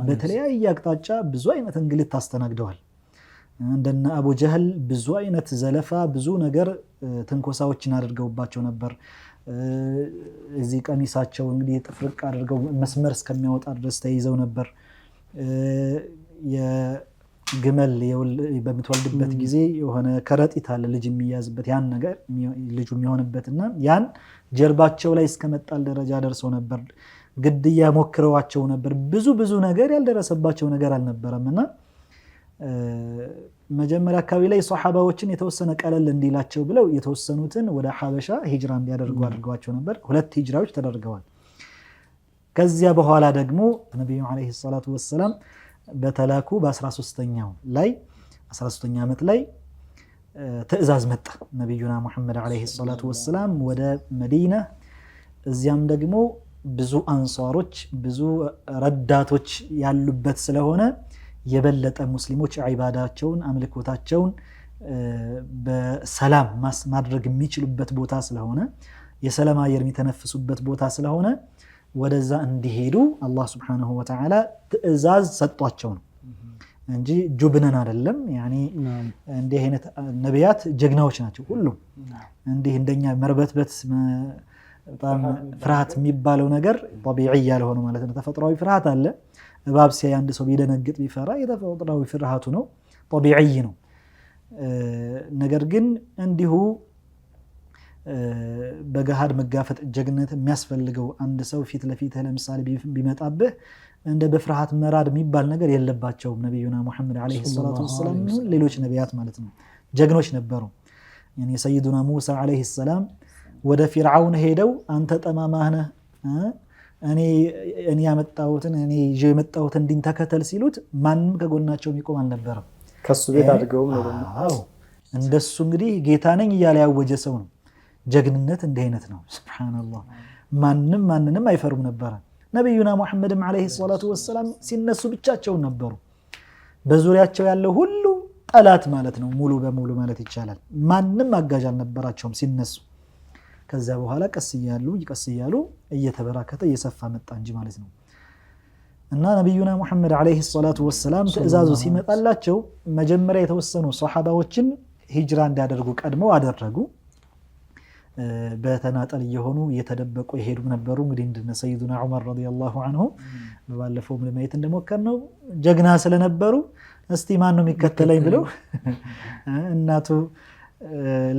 በተለያየ አቅጣጫ ብዙ አይነት እንግልት አስተናግደዋል። እንደነ አቡ ጀህል ብዙ አይነት ዘለፋ፣ ብዙ ነገር ትንኮሳዎችን አድርገውባቸው ነበር። እዚህ ቀሚሳቸው እንግዲህ ጥፍርቅ አድርገው መስመር እስከሚያወጣ ድረስ ተይዘው ነበር። የግመል በምትወልድበት ጊዜ የሆነ ከረጢት አለ ልጅ የሚያዝበት ያን ነገር ልጁ የሚሆንበትና ያን ጀርባቸው ላይ እስከመጣል ደረጃ ደርሰው ነበር። ግድያ ሞክረዋቸው ነበር። ብዙ ነገር ያልደረሰባቸው ነገር አልነበረምና መጀመሪያ አካባቢ ላይ ሷሐባዎችን የተወሰነ ቀለል እንዲላቸው ብለው የተወሰኑትን ወደ ሐበሻ ሂጅራ እንዲያደርጉ አድርገዋቸው ነበር። 2 ሂጅራዎች ተደርገዋል። ከዚያ በኋላ ደግሞ ነብዩ አለይሂ ሰላቱ ወሰላም በተላኩ በ13ኛው ላይ 13ኛ ዓመት ላይ ትዕዛዝ መጣ። ነብዩና ሙሐመድ አለይሂ ሰላቱ ወሰላም ወደ መዲና፣ እዚያም ደግሞ ብዙ አንሷሮች ብዙ ረዳቶች ያሉበት ስለሆነ የበለጠ ሙስሊሞች ዒባዳቸውን አምልኮታቸውን በሰላም ማድረግ የሚችሉበት ቦታ ስለሆነ የሰላም አየር የሚተነፍሱበት ቦታ ስለሆነ ወደዛ እንዲሄዱ አላህ ሱብሓነሁ ወተዓላ ትዕዛዝ ሰጧቸው ነው እንጂ ጁብነን አይደለም። ያኒ እንዲህ አይነት ነቢያት ጀግናዎች ናቸው ሁሉም። እንዲህ እንደኛ መርበትበት በጣም ፍርሃት የሚባለው ነገር ጠቢዒ ያልሆነ ማለት ነው። ተፈጥሯዊ ፍርሃት አለ። እባብ ሲያይ አንድ ሰው ቢደነግጥ ቢፈራ የተፈጥሯዊ ፍርሃቱ ነው፣ ጠቢዒ ነው። ነገር ግን እንዲሁ በገሃድ መጋፈጥ ጀግነት የሚያስፈልገው አንድ ሰው ፊት ለፊት ለምሳሌ ቢመጣብህ እንደ በፍርሃት መራድ የሚባል ነገር የለባቸውም። ነብዩና ሙሐመድ አለይሂ ሰላቱ ወሰላም ሌሎች ነቢያት ማለት ነው ጀግኖች ነበሩ። ያኒ ሰይዱና ሙሳ አለይሂ ሰላም ወደ ፊርዓውን ሄደው አንተ ጠማማህ ነህ እኔ ያመጣሁትን እኔ ይዤ የመጣሁትን እንዲን ተከተል ሲሉት ማንም ከጎናቸው የሚቆም አልነበረም። ከሱ ቤት አድርገው ነው ደግሞ እንደሱ እንግዲህ ጌታ ነኝ እያለ ያወጀ ሰው ነው። ጀግንነት እንዲህ አይነት ነው። ሱብሃንአላህ ማንንም አይፈሩም ነበር። ነብዩና ሙሐመድም አለይሂ ሰላቱ ወሰላም ሲነሱ ብቻቸውን ነበሩ። በዙሪያቸው ያለው ሁሉ ጠላት ማለት ነው፣ ሙሉ በሙሉ ማለት ይቻላል። ማንም አጋዥ አልነበራቸውም ሲነሱ። ከዛ በኋላ ቀስ እያሉ እየተበራከተ እየሰፋ መጣ እንጂ ማለት ነው። እና ነብዩና ሙሐመድ አለይሂ ሰላቱ ወሰላም ትእዛዙ ሲመጣላቸው መጀመሪያ የተወሰኑ ሷሐባዎችን ሂጅራ እንዲያደርጉ ቀድመው አደረጉ። በተናጠል የሆኑ እየተደበቁ የሄዱ ነበሩ። እንግዲህ እንደነ ሰይዱና ዑመር ረዲየላሁ ዐንሁ ባለፈው ለማየት እንደሞከርነው ጀግና ስለነበሩ እስቲ ማን ነው የሚከተለኝ ብለው እናቱ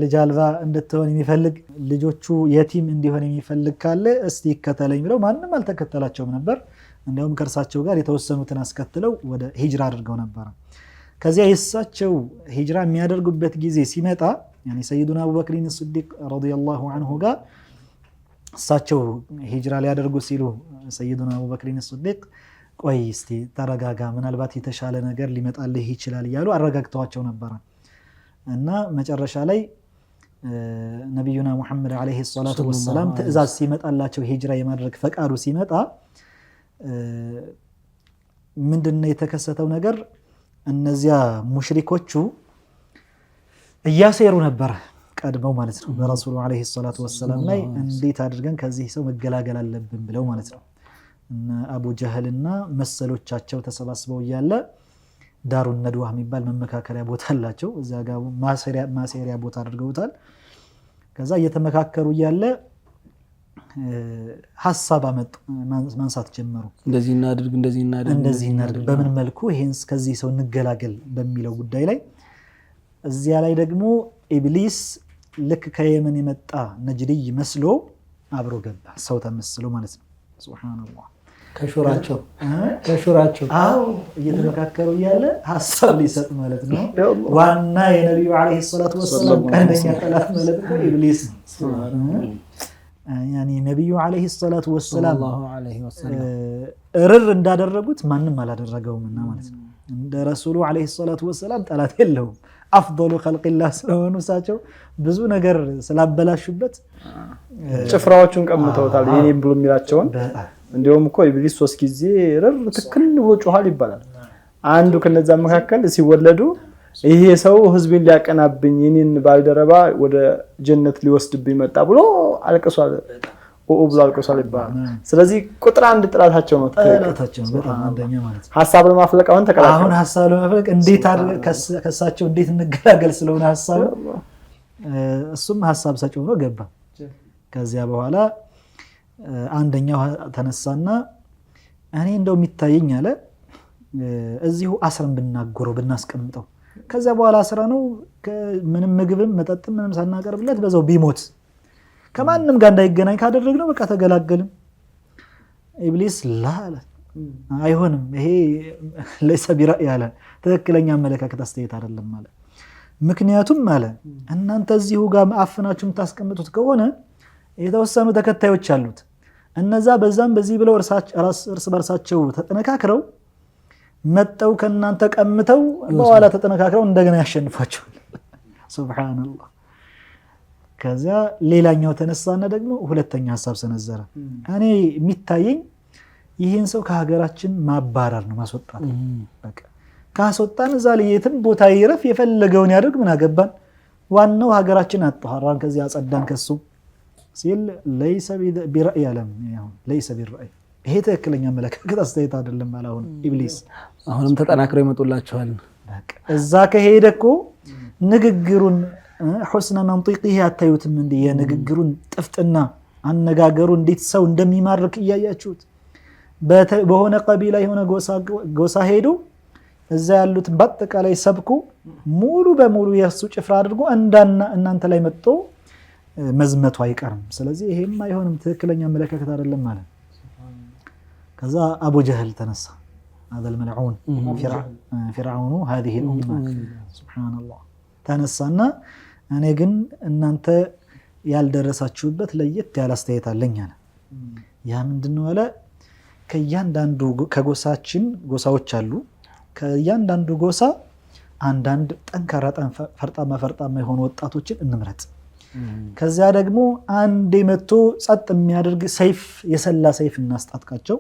ልጅ አልባ እንድትሆን የሚፈልግ ልጆቹ የቲም እንዲሆን የሚፈልግ ካለ እስቲ ይከተለኝ ብለው ማንም አልተከተላቸውም ነበር። እንዲያውም ከእርሳቸው ጋር የተወሰኑትን አስከትለው ወደ ሂጅራ አድርገው ነበር። ከዚያ የእሳቸው ሂጅራ የሚያደርጉበት ጊዜ ሲመጣ ያኒ ሰይዱና አቡበክር ሲዲቅ ረዲየላሁ ዐንሁ ጋር እሳቸው ሂጅራ ሊያደርጉ ሲሉ ሰይዱና አቡበክር ሲዲቅ ቆይ እስቲ ተረጋጋ፣ ምናልባት የተሻለ ነገር ሊመጣልህ ይችላል እያሉ አረጋግተዋቸው ነበር። እና መጨረሻ ላይ ነብዩና ሙሐመድ አለይሂ ሰላቱ ወሰላም ትእዛዝ ሲመጣላቸው ሂጅራ የማድረግ ፈቃዱ ሲመጣ ምንድነው የተከሰተው ነገር? እነዚያ ሙሽሪኮቹ እያሴሩ ነበር ቀድመው ማለት ነው በረሱሉ አለይሂ ሰላቱ ወሰላም ላይ እንዴት አድርገን ከዚህ ሰው መገላገል አለብን ብለው ማለት ነው። እና አቡ ጀህልና መሰሎቻቸው ተሰባስበው እያለ ዳሩን ነድዋ የሚባል መመካከሪያ ቦታ አላቸው። እዛ ጋር ማሰሪያ ቦታ አድርገውታል። ከዛ እየተመካከሩ እያለ ሐሳብ አመጡ፣ ማንሳት ጀመሩ። እንደዚህ እናድርግ በምን መልኩ ይሄን ከዚህ ሰው እንገላገል በሚለው ጉዳይ ላይ እዚያ ላይ ደግሞ ኢብሊስ ልክ ከየመን የመጣ ነጅድይ መስሎ አብሮ ገባ፣ ሰው ተመስሎ ማለት ነው። ሱብሃንአላህ ከሹራቸው እየተመካከሩ እያለ ሐሳብ ሊሰጥ ማለት ነው። ዋና የነብዩ አለይሂ ሰላቱ ወሰላም ቀንደኛ ጠላት ማለት ነው ኢብሊስ ነው። ያኒ ነብዩ አለይሂ ሰላቱ ወሰላም እርር እንዳደረጉት ማንም አላደረገውምና ማለት ነው። እንደ ረሱሉ አለይሂ ሰላቱ ወሰላም ጠላት የለውም። አፍضل خلق الله ስለሆኑ እሳቸው ብዙ ነገር ስላበላሹበት ጭፍራዎቹን ቀምተውታል። የኔም ብሎ የሚላቸውን እንዲያውም እኮ ኢብሊስ 3 ጊዜ እርር ትክክል ብሎ ጮሃል ይባላል። አንዱ ከነዛ መካከል ሲወለዱ ይሄ ሰው ህዝብን ሊያቀናብኝ የኔን ባልደረባ ወደ ጀነት ሊወስድብኝ መጣ ብሎ አልቅሷል። ብሎ አልቅሷል ይባላል። ስለዚህ ቁጥር አንድ ጥላታቸው ነው። ጥላታቸው በጣም አንደኛ ማለት ነው። ሐሳብ ለማፍለቅ አሁን ሐሳብ ለማፍለቅ እንዴት ከሳቸው እንዴት እንገላገል ስለሆነ ሐሳብ እሱም ሐሳብ ሰጪው ነው ገባ። ከዚያ በኋላ አንደኛው ተነሳና እኔ እንደው የሚታየኝ አለ እዚሁ አስረን ብናጎረው ብናስቀምጠው ከዚያ በኋላ አስራ ነው ምንም ምግብም መጠጥም ምንም ሳናቀርብለት በዛው ቢሞት ከማንም ጋር እንዳይገናኝ ካደረግነው በቃ ተገላገልን። ኢብሊስ ላለ አይሆንም፣ ይሄ ለይሰ ቢራእይ አለ፣ ትክክለኛ አመለካከት አስተያየት አይደለም ማለት። ምክንያቱም አለ እናንተ እዚሁ ጋር አፍናችሁ የምታስቀምጡት ከሆነ የተወሰኑ ተከታዮች አሉት፣ እነዛ በዛም በዚህ ብለው እርስ በርሳቸው ተጠነካክረው መጠው ከናንተ ቀምተው በኋላ ተጠነካክረው እንደገና ያሸንፋቸዋል። ሱብሃንአላህ። ከዛ ሌላኛው ተነሳና ደግሞ ሁለተኛ ሐሳብ ሰነዘረ። እኔ የሚታየኝ ይህን ሰው ከሀገራችን ማባረር ነው፣ ማስወጣት። በቃ ካስወጣን እዛ ላይ የትም ቦታ ይረፍ የፈለገውን ያድርግ፣ ምን አገባን፣ ዋናው ሀገራችን አጣራን ከዚህ አጸዳን ከሱ ሲል ለይሰ ቢራእይ አለም ያው ለይሰ ቢራእይ ይሄ ትክክለኛ አመለካከት አስተያየት አይደለም ማለት አሁን ኢብሊስ አሁንም ተጠናክረው ይመጡላችኋል። እዛ ከሄደ እኮ ንግግሩን ሁስነ መንጢቂህ አታዩትም እንዴ? የንግግሩን ጥፍጥና አነጋገሩ እንዴት ሰው እንደሚማርክ እያያችሁት። በሆነ ቀቢላ የሆነ ጎሳ ሄዶ እዛ ያሉት በአጠቃላይ ሰብኩ ሙሉ በሙሉ የሱ ጭፍራ አድርጎ እናንተ ላይ መጥቶ መዝመቱ አይቀርም። ስለዚህ ይሄም አይሆንም፣ ትክክለኛ አመለካከት አይደለም ማለት። ከዛ አቡ ጀህል ተነሳ። هذا الملعون فرعون هذه الامه سبحان الله ተነሳና እኔ ግን እናንተ ያልደረሳችሁበት ለየት ያለ አስተያየት አለኝ አለ። ያ ምንድነው አለ? ከእያንዳንዱ ከጎሳችን ጎሳዎች አሉ፣ ከእያንዳንዱ ጎሳ አንዳንድ ጠንካራ ፈርጣማ የሆኑ ወጣቶችን እንምረጥ። ከዚያ ደግሞ አንድ መቶ ጸጥ የሚያደርግ ሰይፍ የሰላ ሰይፍ እናስጣጥቃቸው።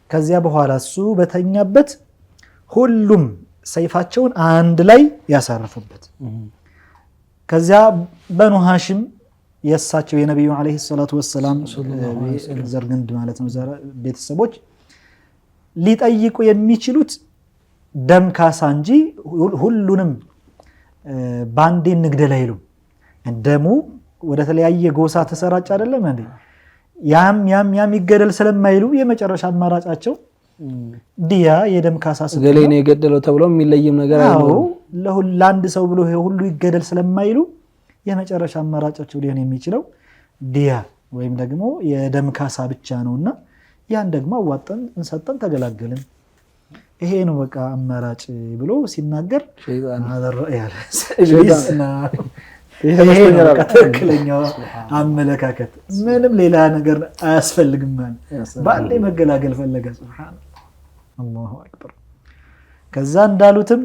ከዚያ በኋላ እሱ በተኛበት ሁሉም ሰይፋቸውን አንድ ላይ ያሳርፉበት። ከዚያ በኑ ሃሽም የሳቸው የነብዩ አለይሂ ሰላቱ ወሰላም ዘርግንድ ማለት ነው ቤተሰቦች ሊጠይቁ የሚችሉት ደም ካሳ እንጂ ሁሉንም ባንዴ እንግደል አይሉም። ደሙ ወደ ተለያየ ጎሳ ተሰራጭ አይደለም እንዴ? ያም ይገደል ስለማይሉ የመጨረሻ አማራጫቸው ዲያ የደም ካሳ ገሌ ነው የገደለው ተብሎ የሚለይም ነገር አይኖርም። ለአንድ ሰው ብሎ ሁሉ ይገደል ስለማይሉ የመጨረሻ አማራጫቸው ሊሆን የሚችለው ዲያ ወይም ደግሞ የደም ካሳ ብቻ ነውና ያን ደግሞ አዋጣን እንሰጠን ተገላገልን። ይሄ ነው በቃ አማራጭ ብሎ ሲናገር ትክክለኛው አመለካከት። ምንም ሌላ ነገር አያስፈልግም ማለት በአንዴ መገላገል ፈለገ። ሱብሃንአላህ አላሁ አክበር። ከዛ እንዳሉትም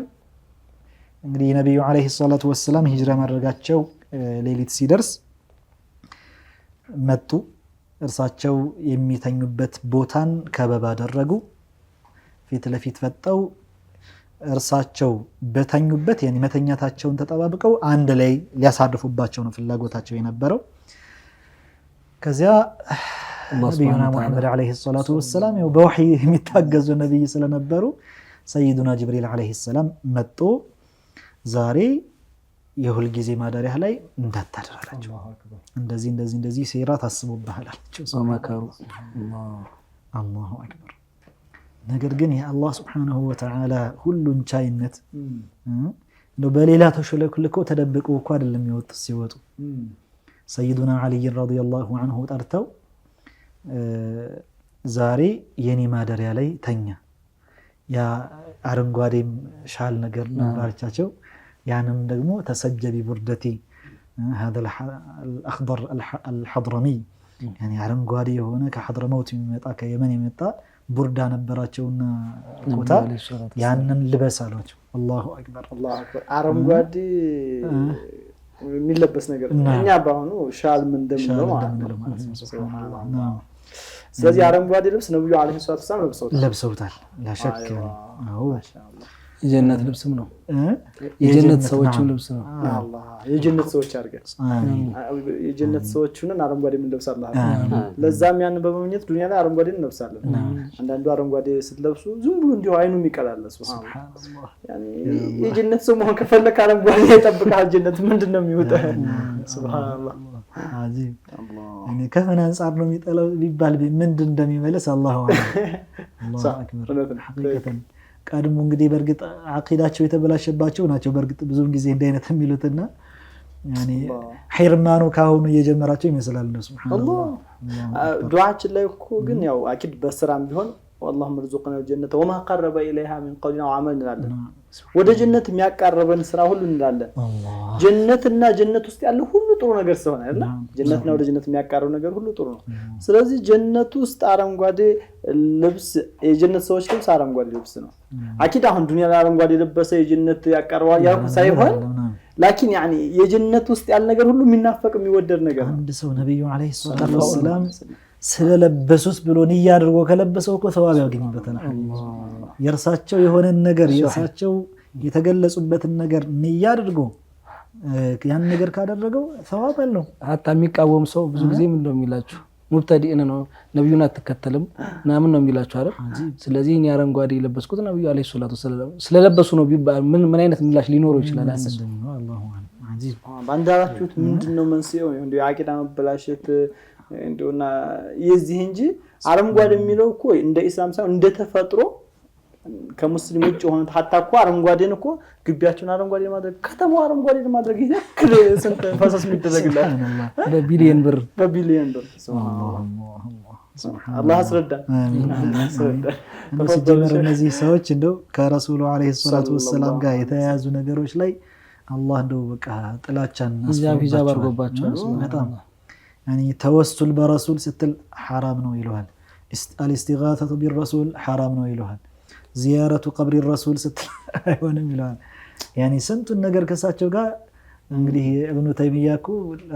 እንግዲህ ነብዩ አለይሂ ሰላቱ ወሰላም ሂጅራ ማድረጋቸው ሌሊት ሲደርስ መጡ። እርሳቸው የሚተኙበት ቦታን ከበባ አደረጉ። ፊት ለፊት ፈጠው እርሳቸው በተኙበት ያኒ መተኛታቸውን ተጠባብቀው አንድ ላይ ሊያሳርፉባቸው ነው ፍላጎታቸው የነበረው። ከዚያ ነብዩና ሙሐመድ አለይሂ ሰላቱ ወሰላም ያው በወህይ የሚታገዙ ነብይ ስለነበሩ ሰይዱና ጅብሪል አለይሂ ሰላም መጡ። ዛሬ የሁል ጊዜ ማደሪያ ላይ እንዳታደራላችሁ እንደዚህ ሴራ ታስቡብሃል አላቸው። ሰማከሩ አላሁ አክበር። ነገር ግን የአላህ ሱብሓነሁ ወተዓላ ሁሉን ቻይነት እንደው በሌላ ተሸለክልኮ ተደብቀው እኮ አይደለም የወጡት። ሲወጡ ሰይዱና አልይ ረዲየላሁ ዐንሁ ጠርተው ዛሬ የኔ ማደሪያ ላይ ተኛ። ያ አረንጓዴም ሻል ነገር ነባርቻቸው ያንም ደግሞ ተሰጀቢ ቡርደቲ هذا الاخضر الحضرمي يعني አረንጓዴ የሆነ ከሐድረመውት የሚመጣ ከየመን የመጣ ቡርዳ ነበራቸውና ኮታ ያንን ልበስ አሏቸው። አላሁ አክበር አላሁ አክበር። አረንጓዴ የሚለበስ ነገር እኛ ባሁኑ ሻል ምን እንደምንለው ማለት ነው። ሱብሃንአላህ። ስለዚህ አረንጓዴ ልብስ ነብዩ አለይሂ ሰላቱ ወሰለም ለብሰውታል። ላሸክ አዎ የጀነት ልብስም ነው። የጀነት ሰዎችም ልብስ ነው። አላህ የጀነት ሰዎች አድርገን የጀነት ሰዎችን አረንጓዴ ምን ለብሳለህ። ለዛም ያን በመመኘት ዱንያ ላይ አረንጓዴ እንለብሳለን። አንዳንዱ አረንጓዴ ስትለብሱ ዝም ብሎ እንዲሁ አይኑ የሚቀላልስ ሱብሃንአላህ። ያኒ የጀነት ሰው መሆን ከፈለክ አረንጓዴ ይጠብቃል። ጀነት ምንድነው የሚወጣው? ሱብሃንአላህ አዚም። እኔ ከምን አንፃር ነው የሚጠላው ሊባል ምንድን እንደሚመለስ አላሁ አክበር። ቀድሞ እንግዲህ በርግጥ አቂዳቸው የተበላሸባቸው ናቸው። በርግጥ ብዙ ጊዜ እንደዚህ የሚሉትና ያኒ ሒርማኑ ካሁኑ እየጀመራቸው ይመስላል ነው። ሱብሃንአላህ ዱዓችን ላይ እኮ ግን ያው አኪድ በስራም ቢሆን والله مرزقنا الجنه وما قرب اليها من قول وعمل እንላለን። ወደ ጀነት የሚያቀርበን ስራ ሁሉ እንላለን። ጀነትና ጀነት ውስጥ ያለው ሁሉ ጥሩ ነገር ስለሆነ አይደል? ጀነትና ወደ ጀነት የሚያቀርበው ነገር ሁሉ ጥሩ ነው። ስለዚህ ጀነት ውስጥ አረንጓዴ ልብስ የጀነት ሰዎች ልብስ አረንጓዴ ልብስ ነው። አኪድ አሁን ዱንያ ላይ አረንጓዴ ለበሰ የጀነት ያቀርባል ያው ሳይሆን ላኪን ያኒ የጀነት ውስጥ ያለ ነገር ሁሉ የሚናፈቅ የሚወደድ ነገር ነው። አንድ ሰው ነብዩ አለይሂ ሰላቱ ወሰላም ስለለበሱት ብሎ ንያ አድርጎ ከለበሰው እኮ ተዋብ ያገኝበታል። የርሳቸው የሆነ ነገር የርሳቸው የተገለጹበትን ነገር ንያ አድርጎ ያን ነገር ካደረገው ተዋብ አለው። አጣ የሚቃወም ሰው ብዙ ጊዜ ምን እንደሚላችሁ ሙብተዲእን ነው ነብዩን አትከተልም ምናምን ነው የሚላችሁ አይደል? ስለዚህ እኔ አረንጓዴ የለበስኩት ነብዩ አለይሂ ሰላቱ ወሰለም ስለለበሱ ነው ቢባል ምን አይነት ምላሽ ሊኖረው ይችላል? አንተ አላሁ አዚም ባንዳራችሁት ምንድነው መንስኤው? እንደው አቂዳ መበላሸት እንደውና የዚህ እንጂ አረንጓዴ የሚለው እኮ እንደ ኢስላም ሳይሆን እንደ ተፈጥሮ ከሙስሊም ውጭ ሆነ ታጣቁ አረንጓዴን እኮ ግቢያቸውን አረንጓዴ ማድረግ ከተማው አረንጓዴ ማድረግ ይከክል ስንት ፈሰስ የሚደረግላት በቢሊየን ብር አላህ አስረዳ። ሲጀመር እነዚህ ሰዎች እንደው ከረሱሉ አለይሂ ሰላቱ ወሰለም ጋር የተያያዙ ነገሮች ላይ አላህ እንደው በቃ ጥላቻን ሂጃብ አድርጎባቸው በጣም يعني توسل برسول ستل حرام ነው ይሏል። الاستغاثة بالرسول حرام ነው ይሏል። زيارة قبر الرسول ستل አይሆንም ይሏል። يعني ስንቱን ነገር ከሳቸው ጋር እንግዲህ ኢብኑ ተይሚያ እኮ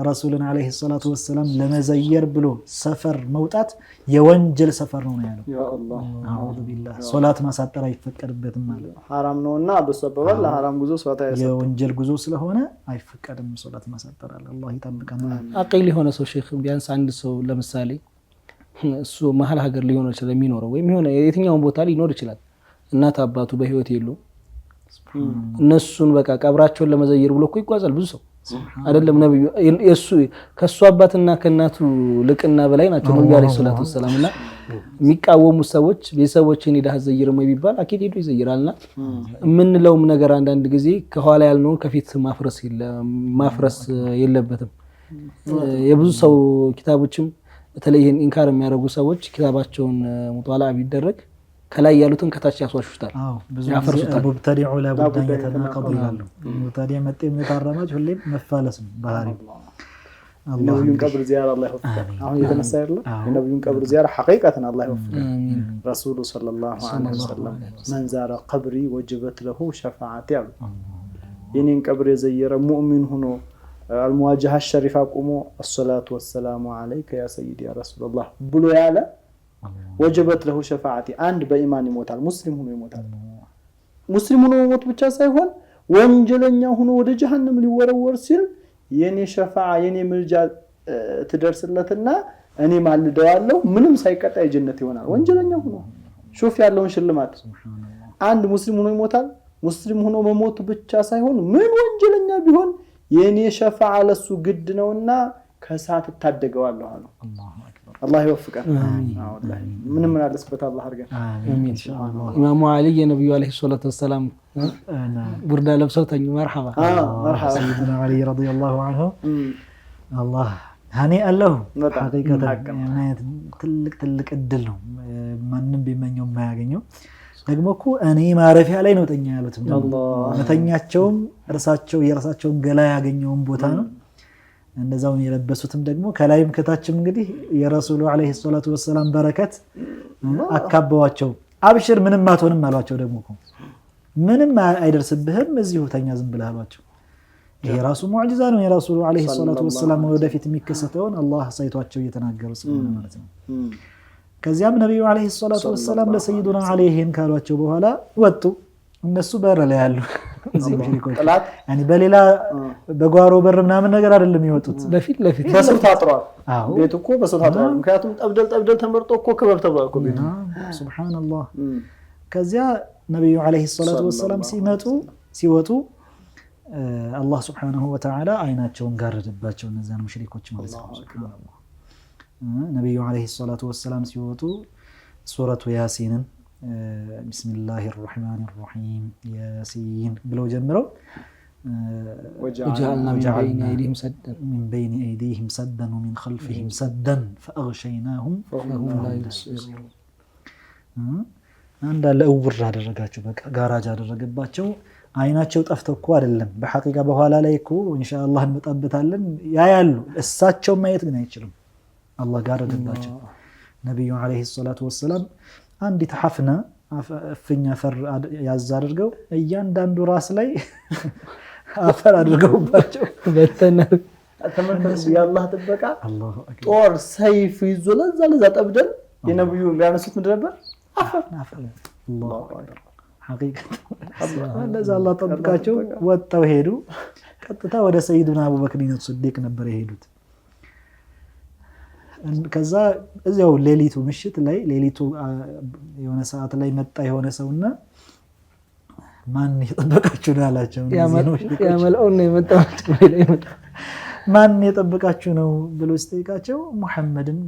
ረሱልን አለይሂ ሰላቱ ወሰለም ለመዘየር ብሎ ሰፈር መውጣት የወንጀል ሰፈር ነው ያለው። ያ አላህ አዑዙ ቢላህ ሶላት ማሳጠር አይፈቀድበትም ማለት حرام ነውና በሰበበ ለሐራም ጉዞ ሶላት አይሰጥ የወንጀል ጉዞ ስለሆነ አይፈቀድም ሶላት ማሳጠር። አላህ ይጠብቀናል። አቂል የሆነ ሰው ሼክ ቢያንስ አንድ ሰው ለምሳሌ እሱ መሀል ሀገር ሊሆን ይችላል የሚኖረው ወይም የሆነ የትኛውን ቦታ ሊኖር ይችላል። እናት አባቱ በህይወት የሉ እነሱን በቃ ቀብራቸውን ለመዘየር ብሎ እኮ ይጓዛል ብዙ ሰው አይደለም። ነብዩ እሱ ከሱ አባትና ከእናቱ ልቅና በላይ ናቸው ነብዩ አለይሂ ሰላቱ ወሰለም። እና የሚቃወሙ ሰዎች ቤተሰቦችን ሄደህ ዘይርም ቢባል አኪድ ሄዶ ይዘይራልና የምንለውም ነገር አንዳንድ ጊዜ ከኋላ ያልነው ከፊት ማፍረስ የለበትም። የብዙ ሰው ኪታቦችም በተለይ ይሄን ኢንካር የሚያደርጉ ሰዎች ኪታባቸውን ሙጣላ ቢደረግ ከላይ ያሉትን ከታች ያስዋሹታል፣ ያፈርሱታል። ሙብተዲዑ ለቡዳን የተናቀዱ ይላሉ። ሙብተዲዕ መጤ የምታረማጅ ሁሌም መፋለስ ነው ባህሪው። ነብዩን ቀብር ዚያራ አላህ ይወፍቀን። አሁን የተነሳ አይደለም የነብዩን ቀብር ዚያራ ሐቂቀተን አላህ ይወፍቀን። ረሱሉ ሰለላሁ ዐለይሂ ወሰለም መን ዛረ ቀብሪ ወጀበት ለሁ ሸፋዓቲ አሉ። የኔን ቀብር የዘየረ ሙእሚን ሆኖ አልሙዋጀሃ ሸሪፋ ቆሞ አሰላቱ ወሰላሙ ዐለይከ ያ ሰይዲ ያ ረሱላህ ብሎ ያለ ወጀበት ለሁ ሸፋዓቲ። አንድ በኢማን ይሞታል፣ ሙስሊም ሆኖ ይሞታል። ሙስሊም ሆኖ መሞት ብቻ ሳይሆን ወንጀለኛ ሆኖ ወደ ጀሃነም ሊወረወር ሲል የኔ ሸፋዓ የኔ ምልጃ ትደርስለትና እኔ ማልደዋለሁ ምንም ሳይቀጣ የጀነት ይሆናል። ወንጀለኛ ሆኖ ሹፍ ያለውን ሽልማት አንድ ሙስሊም ሆኖ ይሞታል። ሙስሊም ሆኖ መሞት ብቻ ሳይሆን ምን ወንጀለኛ ቢሆን የኔ ሸፋዓ ለሱ ግድ ነውና ከሳት ታደገዋለሁ አሉ። አላህ ይወፍቀን። ወላሂ ምንም አለስበት አላህ አርገን። አሚን ኢንሻአላህ። ኢማሙ አሊ የነብዩ አለይሂ ሰላቱ ወሰለም ቡርዳ ለብሰው ተኙ። መርሐባ መርሐባ ሰይድና አሊ ረዲየላሁ ዐንሁ አላህ ሃኒ አለሁ። ሐቂቀተን ትልቅ እድል ነው፣ ማንም ቢመኘው የማያገኘው። ደግሞ እኮ እኔ ማረፊያ ላይ ነው ተኛ ያሉት። መተኛቸውም የራሳቸውን ገላ ያገኘውን ቦታ ነው። እንደዛው የለበሱትም ደግሞ ከላይም ከታችም እንግዲህ የረሱሉ አለይሂ ሰላቱ ወሰለም በረከት አካባዋቸው። አብሽር ምንም አትሆንም አሏቸው። ደግሞ ምንም አይደርስብህም እዚሁ ተኛ ዝም ብለህ አሏቸው። ይሄ ራሱ ሙዕጂዛ ነው። የረሱሉ አለይሂ ሰላቱ ወሰለም ወደፊት የሚከሰተውን አላህ ሳይቷቸው እየተናገሩ ስለሆነ ማለት ነው። ከዚያም ነብዩ አለይሂ ሰላቱ ወሰለም ለሰይዱና አለይሂን ካሏቸው በኋላ ወጡ። እነሱ በር ላይ ያሉ እዚህ ሙሽሪኮች ያኒ በሌላ በጓሮ በር ምናምን ነገር አይደለም የሚወጡት፣ ለፊት በሰው ታጥሯል። ቤቱ እኮ በሰው ታጥሯል። ምክንያቱም ጠብደል ተመርጦ እኮ ክበብ ተባለ እኮ ቤቱ። ሱብሃንአላህ። ከዚያ ነብዩ አለይሂ ሰላቱ ወሰለም ሲወጡ አላህ ሱብሃነሁ ወተዓላ አይናቸውን ጋረደባቸው እነዛን ሙሽሪኮች ማለት ነው። ሱብሃንአላህ። ነብዩ አለይሂ ሰላቱ ወሰለም ሲወጡ ሱረቱ ያሲንን ቢስሚላሂ ረሕማኒ ረሒም ያሲን ብለው ጀምረው ወጀዐልና ሚን በይኒ አይዲሂም ሰደን ወሚን ኸልፊሂም ሰደን ፈአግሸይናሁም ፈሁም ላ ዩብሲሩን። እንዳለ እውር አደረጋቸው፣ በቃ ጋራጅ አደረገባቸው። አይናቸው ጠፍተው እኮ አይደለም በሐቂቃ በኋላ ላይ እኮ ኢንሻአላህ እንመጣበታለን ያያሉ። እሳቸው ማየት ግን አይችሉም። አላህ ጋረደባቸው። ነብዩ አለይሂ ሰላቱ ወሰለም አንዲት ሐፍና እፍኛ ፈር ያዝ አድርገው እያንዳንዱ ራስ ላይ አፈር አድርገውባቸው በተነር ተመልከቱ። የአላህ ጥበቃ ጦር ሰይፍ ይዞ ለዛ ጠብደን የነብዩ የሚያነሱት ምንድን ነበር? አፈር። አላሁ አክበር። ሐቂቀተን ለዛ አላህ ጠብቃቸው ወጣው ሄዱ። ቀጥታ ወደ ሰይዱና አቡበክር ሲዲቅ ነበር የሄዱት። ከዛ እዚያው ሌሊቱ ምሽት ላይ የሆነ ሰዓት ላይ መጣ የሆነ ሰውና ማን የጠበቃችሁ ነው አላቸው። ያመልኦን ነው የመጣው ማን የጠበቃችሁ ነው ብሎ ሲጠይቃቸው ሙሐመድን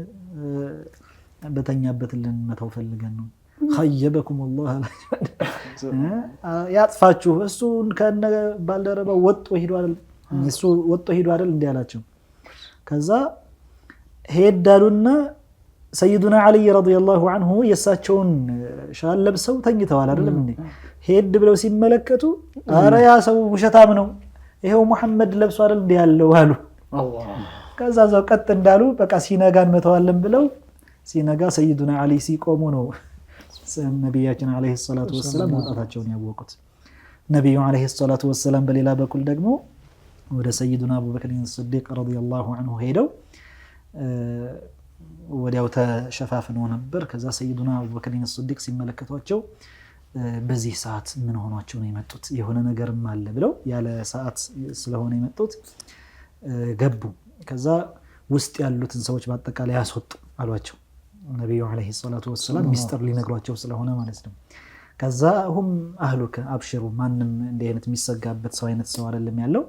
በተኛበት ልንመታው ፈልገን ነው። خيبكم الله ያጥፋችሁ እሱ ከነ ባልደረባው ወጥቶ ሄዶ አይደል እንዴ አላቸው። ከዛ ሄዳሉና ሰይዱና አሊ ረዲየላሁ ዐንሁ የሳቸውን ሻል ለብሰው ተኝተዋል አይደለም እንዴ። ሄድ ብለው ሲመለከቱ አረ ያ ሰው ውሸታም ነው፣ ይሄው መሐመድ ለብሶ አይደል እንዴ ያለው አሉ። ከዛ ዛው ቀጥ እንዳሉ በቃ ሲነጋን መተዋለን ብለው ሲነጋ ሰይዱና አሊ ሲቆሙ ነው ነብያችን አለይሂ ሰላቱ ወሰለም ወጣታቸውን ያወቁት። ነብዩ አለይሂ ሰላቱ ወሰለም በሌላ በኩል ደግሞ ወደ ሰይዱና አቡበክር ሲዲቅ ረዲየላሁ ዐንሁ ሄደው ወዲያው ተሸፋፍነው ነበር። ከዛ ሰይዱና አቡበክር ሲዲቅ ሲመለከቷቸው በዚህ ሰዓት ምን ሆኗቸው ነው የመጡት? የሆነ ነገርም አለ ብለው ያለ ሰዓት ስለሆነ የመጡት ገቡ። ከዛ ውስጥ ያሉትን ሰዎች በአጠቃላይ ያስወጡ አሏቸው። ነቢዩ ዓለይሂ ሰላቱ ወሰላም ሚስጥር ሊነግሯቸው ስለሆነ ማለት ነው። ከዛ ሁም አህሉከ አብሽሩ፣ ማንም እንዲህ አይነት የሚሰጋበት ሰው አይነት ሰው አይደለም ያለው፣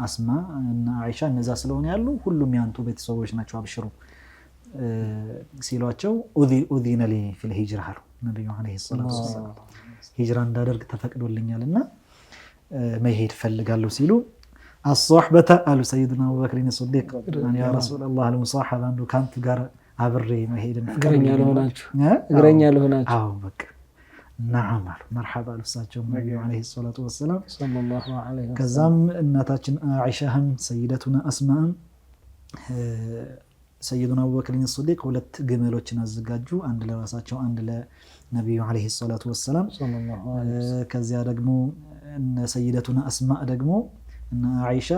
አስማ እና አይሻ እነዛ ስለሆነ ያሉ ሁሉም ያንቱ ቤተሰቦች ናቸው፣ አብሽሩ ሲሏቸው ኡዚነ ሊ ፊል ሂጅራ አሉ ነቢዩ ዓለይሂ ሰላቱ ወሰላም። ሂጅራ እንዳደርግ ተፈቅዶልኛልና መሄድ ፈልጋለሁ ሲሉ አስሶሕበተ አሉ ሰይድና አቡበክር ሲዲቅ ያ ረሱላላህ አልሙሳሐባ አንዱ ካንተ ጋር አብሬ መሄድ እግረኛ ለሆናችሁ አዎ በቃ ነዓም አሉ መርሐባ አሉ እሳቸው ነቢዩ ዓለይሂ ሰላቱ ወሰላም። ከዛም እናታችን አይሻህም ሰይደቱና አስማም ሰይዱና አቡበክር ሲዲቅ ሁለት ግመሎችን አዘጋጁ፣ አንድ ለራሳቸው አንድ ለነቢዩ ዓለይሂ ሰላቱ ወሰላም። ከዚያ ደግሞ ሰይደቱና አስማ ደግሞ እና አይሻ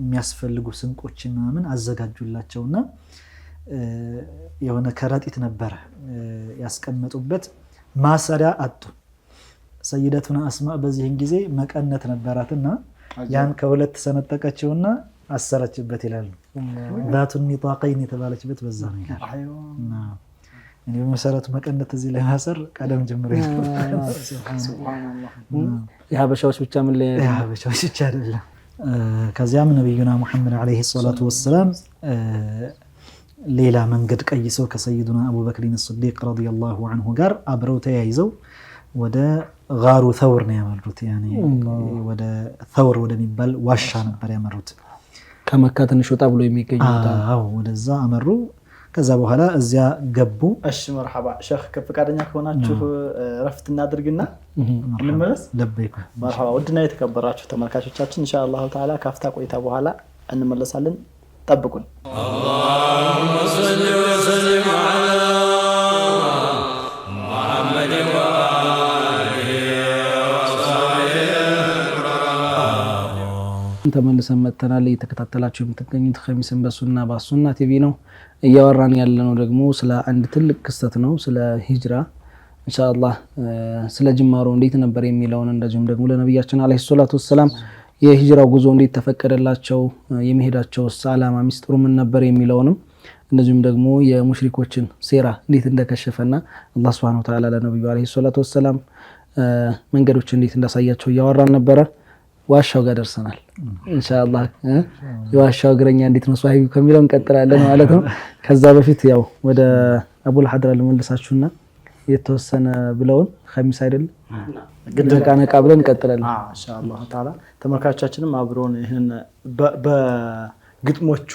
የሚያስፈልጉ ስንቆችን ምናምን አዘጋጁላቸውና የሆነ ከረጢት ነበረ ያስቀመጡበት፣ ማሰሪያ አጡ። ሰይደቱና አስማ በዚህን ጊዜ መቀነት ነበራትና ያን ከሁለት ሰነጠቀችውና አሰረችበት ይላሉ። ዛቱን ኒጣቀይን የተባለችበት በዛ ነው ይላል። እኔ በመሰረቱ መቀነት እዚህ ላይ ማሰር ቀደም ጀምሮ የሀበሻዎች ብቻ ምን ላይ የሀበሻዎች ብቻ አይደለም። ከዚያም ነቢዩና ሙሐመድ ዓለይሂ ሰላቱ ወሰላም ሌላ መንገድ ቀይሰው ከሰይዱና አቡበክር ሲዲቅ ረዲየላሁ ዐንሁ ጋር አብረው ተያይዘው ወደ ጋሩ ተውር ነው ያመሩት። ያኔ ወደ ተውር ወደሚባል ዋሻ ነበር ያመሩት። ከመካ ትንሽ ወጣ ብሎ የሚገኘው አዎ፣ ወደዛ አመሩ። ከዛ በኋላ እዚያ ገቡ። እሺ መርሐባ ሼህ፣ ከፈቃደኛ ከሆናችሁ ረፍት እናድርግና እንመለስ። ለበይኩ መርሐባ። ውድና የተከበራችሁ ተመልካቾቻችን ኢንሻአላህ ተዓላ ካፍታ ቆይታ በኋላ እንመለሳለን። ጠብቁን። اللهم صل وسلم على محمد وآله وصحبه. ተመልሰን መጥተናል። እየተከታተላችሁ የምትገኙት ኸሚስን በሱና በሱና ቲቪ ነው። እያወራን ያለነው ደግሞ ስለ አንድ ትልቅ ክስተት ነው፣ ስለ ሂጅራ ኢንሻአላህ፣ ስለ ጅማሮ እንዴት ነበር የሚለውን እንደዚሁም ደግሞ ለነብያችን አለይሂ ሰላቱ ወሰላም የሂጅራው ጉዞ እንዴት ተፈቀደላቸው፣ የመሄዳቸው ዓላማ ሚስጥሩ ምን ነበር የሚለውንም እንደዚሁም ደግሞ የሙሽሪኮችን ሴራ እንዴት እንደከሸፈና አላህ Subhanahu Wa Ta'ala ለነብዩ አለይሂ ሰላቱ ወሰላም መንገዶች እንዴት እንዳሳያቸው እያወራን ነበረ። ዋሻው ጋር ደርሰናል። ኢንሻአላህ የዋሻው እግረኛ እንዴት ነው ሷሂቡ ከሚለው እንቀጥላለን ማለት ነው። ከዛ በፊት ያው ወደ አቡል ሐድራ ልመልሳችሁና የተወሰነ ብለውን ኸሚስ አይደል ነቃ ብለን እንቀጥላለን ኢንሻአላህ ተዓላ። ተመልካቾቻችንም አብሮን ይሄን በግጥሞቹ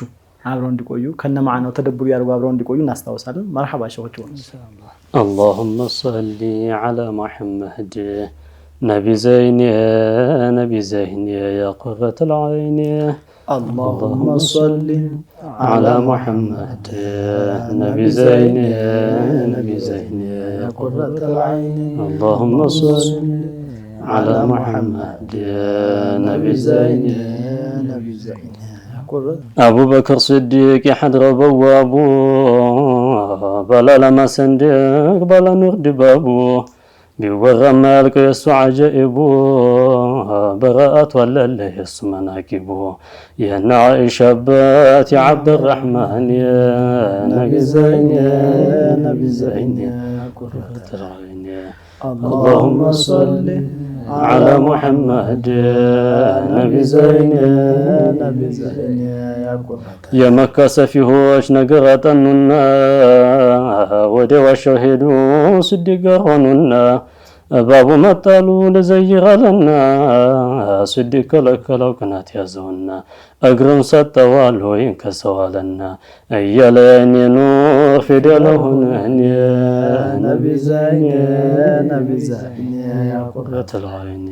አብሮን እንዲቆዩ ከነማዕናው ተደብሩ ያርጉ አብሮን እንዲቆዩ እናስታውሳለን። መርሐባ ሸሆቹ ኢንሻአላህ። اللهم صل على محمد نبي زين نبي زين يا قرة العين. اللهم صل على محمد نبي زين نبي زين يا قرة العين. اللهم صل على محمد نبي زين نبي زين أبو بكر صديق حضر بوابو بلا لما صندوق بلا نغد بابو بيورى مالك يسوع عجائبو براءة ولا اللي يسو مناكبو يا عائشة بات يا عبد الرحمن يا نبي زين يا نبي زين يا قرة العين. اللهم صل على محمد نبي زين نبي زين يا مكة سفيهوش نقرة الننا ودي وشهدوا صدقهننا بابو مطالو لزي غلنا صدق لك لو كانت يزونا أقرن ستوالو ينكسوالنا أي لين نور في دلهن يا نبي زين يا نبي زين يا قرة العين.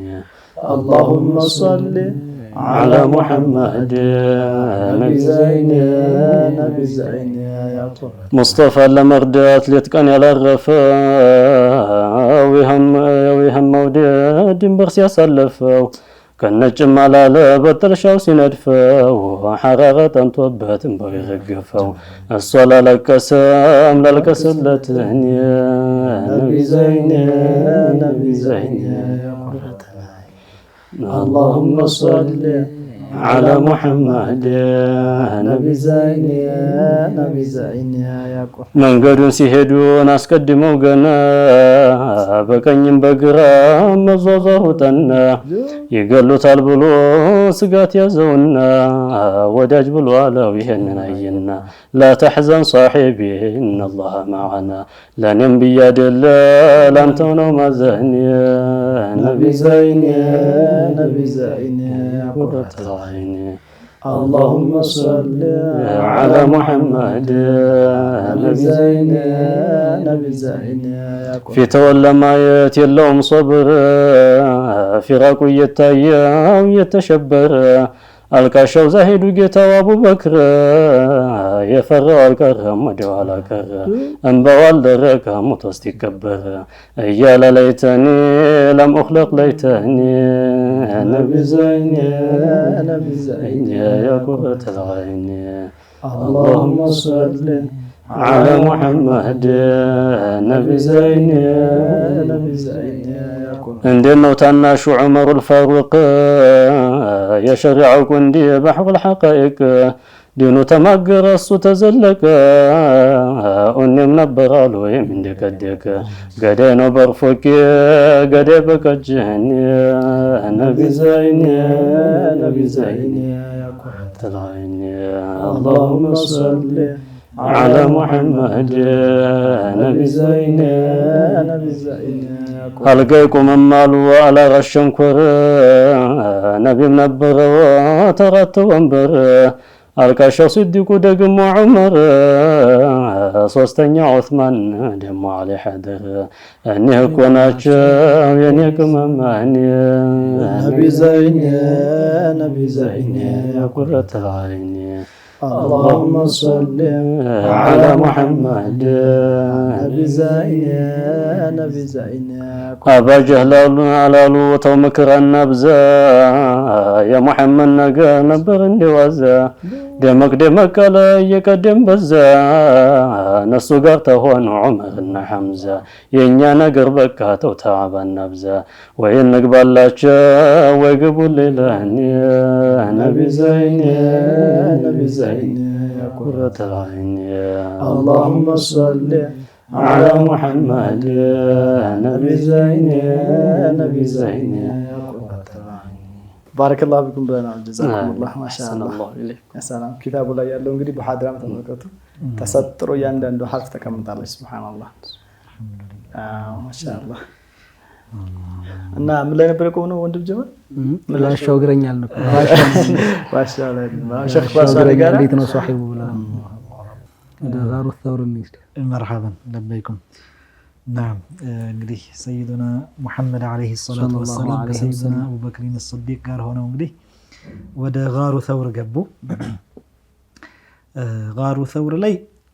اللهم صل على محمد نبي زين نبي زين يا قرة مصطفى لمردات لتكن على الرفا ويهم مودد برسي سلفوا كنجم على لبتر شو سندفوا حرارة طبت بيغقفوا الصلاة لك سام لك سلتن يا نبي زين نبي زين يا قرة. اللهم صل على محمد نبي زين يا قرآن መንገዱን ሲሄዱ አስቀድመው ገና በቀኝም በግራም መዟዟሩትና ይገሉታል ብሎ ስጋት ያዘውና ወዳጅ ብሎ አለው ይሄንን አየና لا تحزن صاحبي إن الله معنا ለኔም ብያደለ ላንተው ነው ማዘን نبي زين يا قرة العين اللهم صل على محمد نبي زين يا قرة في تولى ማየት የለውም صبر ፊራቁ እየታየው እየተሸበረ አልቃሻው ዛሂዱ ጌታው አቡበክር የፈራው አልቀረም ወደው አላቀረ እንባው አልደረቀ ሞቶ እስቲከበር እያለ ለይተኒ ለም أخلق ليتني نبي زين يا قرة العين اللهم صل على محمد نبي زين يا قرة عندنا وتناش عمر الفاروق يا شريع كندي بحر الحقائق دينو تمقر السو تزلق أني منبرالو يمين دك قدينو برفوك قدي بكجهني نبي زين يا قرة العين اللهم صل على محمد نبي زين يا قرة አልገይቁም ማሉ على ረሸንኮር ነቢም ነበረ ተራት ወንበር አልቃሻው ሲዲቁ ደግሞ ዑመር ሶስተኛ ዑስማን ደግሞ አሊ ሐደር እኒህ እኮ ናቸው የኔ ቅመማን نبي زين يا قرة العين اللهم صل على محمد نبي زين أبا جهل على لوط ومكر النبزة يا محمد نجا نبر النوازة دمك على يقدم بزا نسو قرته هون عمر حمزة ينيا نقر بكاتو تعب النبزة وين نقبل لك ويقبل ليلاني نبي زين يا قرة العين اللهم صل على محمد نبي زين يا قرة بارك الله بكم بنا جزاكم الله ما شاء الله يا سلام كتاب الله ያለው እንግዲህ በሐድራም ተመልከቱ ተሰጥሮ ያንዳንዱ ሐርፍ ተቀምጣለች ሱብሃንአላህ ማሻአላህ እና ምን ላይ ነበር የቆመው ወንድም ጀማል ምላሻው እግረኛል ነው ማሻአላህ ሸኽ ባሳሪ ጋር እንዴት ነው ሷሂቡ ብላ دار الثور النيست مرحبا لبيكم نعم እንግዲህ ሰይዱና ሙሐመድ አለይሂ ሰላቱ ወሰላም ከሰይዱና አቡበክር الصديق ጋር ሆነው እንግዲህ ወደ ጋሩ ተውር ገቡ ጋሩ ተውር ላይ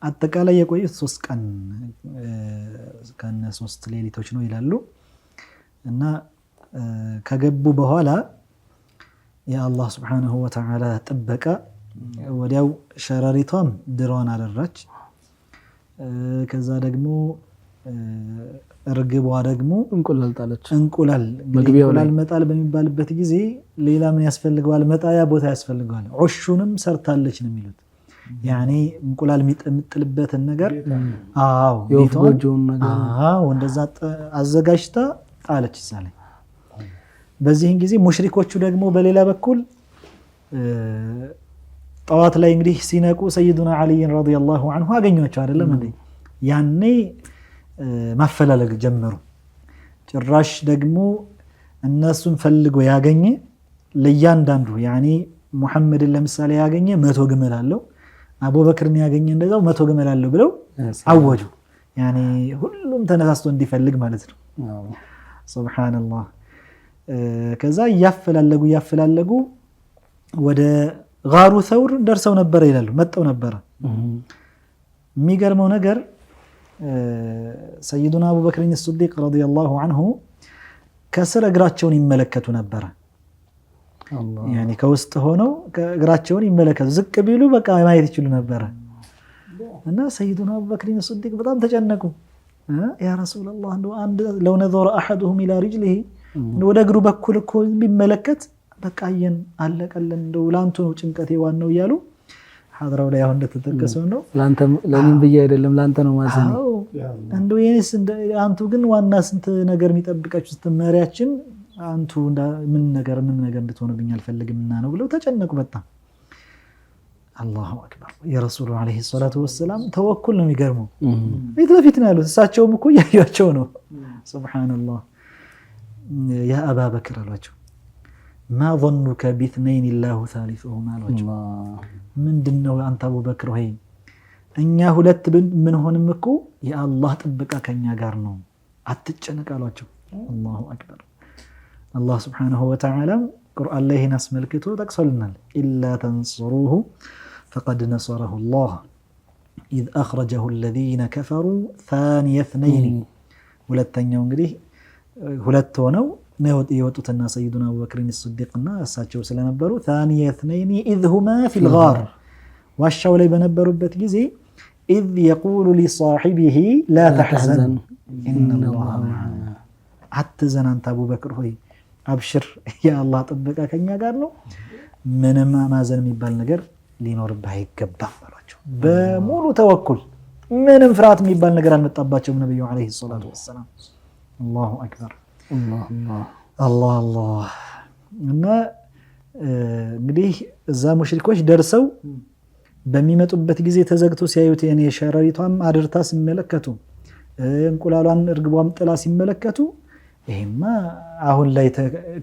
አጠቃላይ የቆዩት 3 ቀን ከነ 3 ሌሊቶች ነው ይላሉ እና ከገቡ በኋላ የአላህ Subhanahu Wa Ta'ala ጥበቃ ወዲያው ሸረሪቷም ድሮን አደረች ከዛ ደግሞ እርግቧ ደግሞ እንቁላል ጣለች እንቁላል መጣል በሚባልበት ጊዜ ሌላ ምን ያስፈልገዋል መጣያ ቦታ ያስፈልገዋል ዑሹንም ሰርታለች ነው የሚሉት ያኒ እንቁላል የሚጥልበትን ነገር የወፍጆውን ነገር እንደዛ አዘጋጅታ ጣለች ይሳለ በዚህን ጊዜ ሙሽሪኮቹ ደግሞ በሌላ በኩል ጠዋት ላይ እንግዲህ ሲነቁ ሰይዱና አሊ ረዲየላሁ ዐንሁ አገኙአቸው አይደለም እንዴ ያኔ ማፈላለግ ጀመሩ ጭራሽ ደግሞ እነሱን ፈልጎ ያገኘ ለያንዳንዱ ያኒ ሙሐመድን ለምሳሌ ያገኘ 100 ግመል አለው አቡበክርን ያገኘ እንደዛው 100 ግመል አለው ብለው አወጁ ያኒ ሁሉም ተነሳስቶ እንዲፈልግ ማለት ነው ሱብሃንአላህ ከዛ ያፈላለጉ ወደ ጋሩ ተውር ደርሰው ነበር ይላሉ መጣው ነበር የሚገርመው ነገር ሰይዱና አቡበክር الصديق رضي الله عنه ከስር እግራቸውን ይመለከቱ ነበር ያኒ ከውስጥ ሆነው እግራቸውን ይመለከቱ ዝቅ ቢሉ በቃ ማየት ይችላሉ ነበር እና ሰይዱና አቡበክር الصديق በጣም ተጨነቁ ያ ረሱላህ አንድ لو نظر احدهم الى رجله ወደ እግሩ በኩል እኮ ቢመለከት በቃየን አለቀለን እንደው ላንቱ ነው ጭንቀቴ ዋናው እያሉ ሐድራው ላይ አሁን እንደተጠቀሰው ነው ላንተ ለምን ብዬ አይደለም ላንተ ነው ማዘን እንደው የኔስ አንቱ ግን ዋና ስንት ነገር የሚጠብቃችሁ ስትመሪያችን አንቱ ምን ነገር እንድትሆንብኝ አልፈልግምና ነው ብለው ተጨነቁ በጣም አላሁ አክበር የረሱሉ አለይሂ ሰላቱ ወሰለም ተወኩል ነው የሚገርመው ቤት ለፊት ነው ያሉት እሳቸውም እኮ ያያቸው ነው ሱብሃንአላህ ያ አባበክር አሏቸው ما ظنك باثنين الله ثالثهما አሏቸው ምንድነው አንተ አቡበክር ሆይ እኛ ሁለት ምን ሆንም እኮ የአላህ ጥበቃ ከኛ ጋር ነው አትጨነቅ አሏቸው አላሁ አክበር አላህ Subhanahu Wa Ta'ala ቁርአን ላይ ይህን አስመልክቶ ጠቅሶልናል ኢላ ተንصሩሁ فقد نصره الله إذ أخرجه الذين كفروا ثاني اثنين ሁለተኛው እንግዲህ ሁለት ሆነው ነው የወጡትና ሰይዱና አቡበክር الصديقና እሳቸው ስለነበሩ ثاني اثنين إذ هما في الغار ዋሻው ላይ በነበሩበት ጊዜ إذ يقول لصاحبه لا تحزن إن الله معنا አትዘን አንተ አቡበክር ሆይ አብሽር የአላህ ጥበቃ ከኛ ጋር ነው ምንም ማዘን የሚባል ነገር ሊኖርብህ አይገባም አሏቸው በሙሉ ተወኩል ምንም ፍርሃት የሚባል ነገር አልመጣባቸውም ነብዩ አለይሂ ሰላቱ ወሰለም አላሁ አክበር አላህ እና እንግዲህ እዛ ሙሽሪኮች ደርሰው በሚመጡበት ጊዜ ተዘግቶ ሲያዩት የኔ ሸረሪቷም አድርታ ሲመለከቱ እንቁላሏን እርግቧም ጥላ ሲመለከቱ ይሄማ አሁን ላይ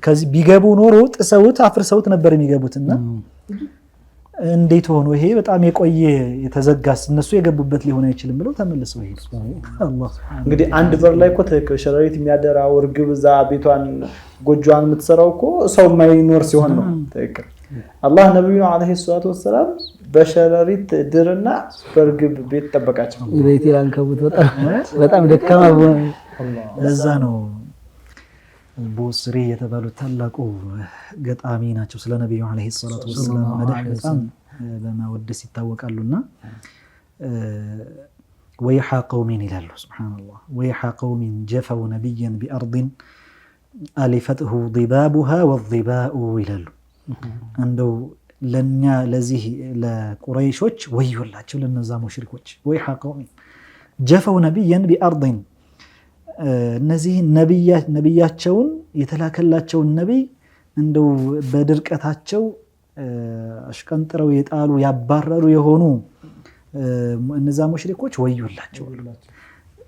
ከዚህ ቢገቡ ኖሮ ጥሰውት አፍርሰውት ነበር የሚገቡትና እንዴት ሆኖ ይሄ በጣም የቆየ የተዘጋስ እነሱ የገቡበት ሊሆን አይችልም ብለው ተመልሰው ይሄ አላህ እንግዲህ አንድ በር ላይ እኮ ሸረሪት የሚያደራው እርግብ እዛ ቤቷን ጎጆዋን የምትሰራው እኮ ሰው የማይኖር ሲሆን ነው ትክክል አላህ ነብዩ አለይሂ ሰላቱ ወሰለም በሸረሪት ድርና በእርግብ ቤት ተጠበቃቸው ቤት ያንከቡት በጣም ደካማ ለዛ ነው ቡስሪ የተባሉት ታላቁ ገጣሚ ናቸው ስለ ነብዩ አለይሂ ሰላቱ ወሰለም መድህ በጣም በማወደስ ይታወቃሉና ወይሃ ቀውሚን ይላሉ ሱብሃንአላህ ወይሃ ቀውሚን ጀፈው ነብያን ቢአርድን አሊፈትሁ ضبابها والضباء ይላሉ እንደው ለኛ ለዚህ ለቁረይሾች ወዮላቸው ለነዛ ሙሽሪኮች ወይሃ ቀውሚን ጀፈው ነብያን ቢአርድን እነዚህ ነብያቸውን የተላከላቸውን ነብይ እንደው በድርቀታቸው አሽቀንጥረው የጣሉ ያባረሩ የሆኑ እነዛ ሙሽሪኮች ወዮላቸው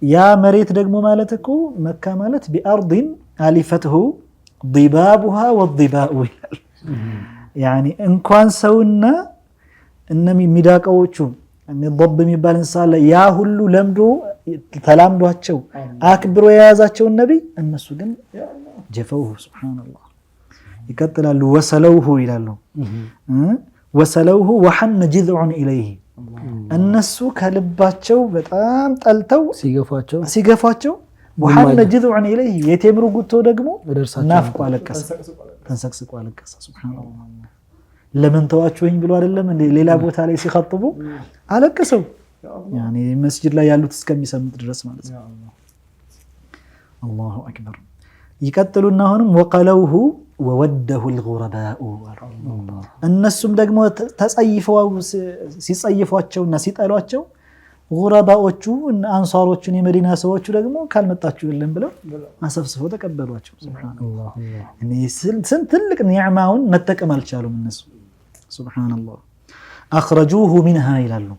ያ መሬት ደግሞ ማለት እኮ መካ ማለት ቢአርድን አሊፈትሁ ضبابها والضباء يعني እንኳን ሰውና እነሚ ሚዳቀዎቹ ضب የሚባል እንሳለ ያ ሁሉ ለምዶ ተላምዷቸው አክብሮ የያዛቸውን ነብይ እነሱ ግን ጀፈውሁ ሱብሃንአላህ ይቀጥላሉ ወሰለውሁ ይላሉ ወሰለውሁ وحن جذع اليه እነሱ ከልባቸው በጣም ጠልተው ሲገፋቸው وحن جذع اليه የቴምሩ ጉቶ ደግሞ ናፍቆ አለቀሰ ተንሰቅስቆ አለቀሰ ሱብሃንአላህ ለምን ተዋችሁኝ ብሎ አይደለም እንዴ ሌላ ቦታ ላይ ሲخطቡ አለቀሰው يعني መስጂድ ላይ ያሉት እስከሚሰሙት ድረስ ማለት ነው አላሁ አክበር ይቀጥሉና አሁንም ወቀለውሁ ወወደሁ الغرباء እነሱም ደግሞ ተጸይፈው ሲጸይፏቸውና ሲጠሏቸው ጉረባዎቹ አንሳሮቹን የመዲና ሰዎቹ ደግሞ ካልመጣችሁ ይልም ብለው አሰፍስፈው ተቀበሏቸው ሱብሃንአላህ እኔ ስንት ትልቅ ኒዕማውን መጠቀም አልቻሉም እነሱ ሱብሃንአላህ አخرجوه منها ይላሉ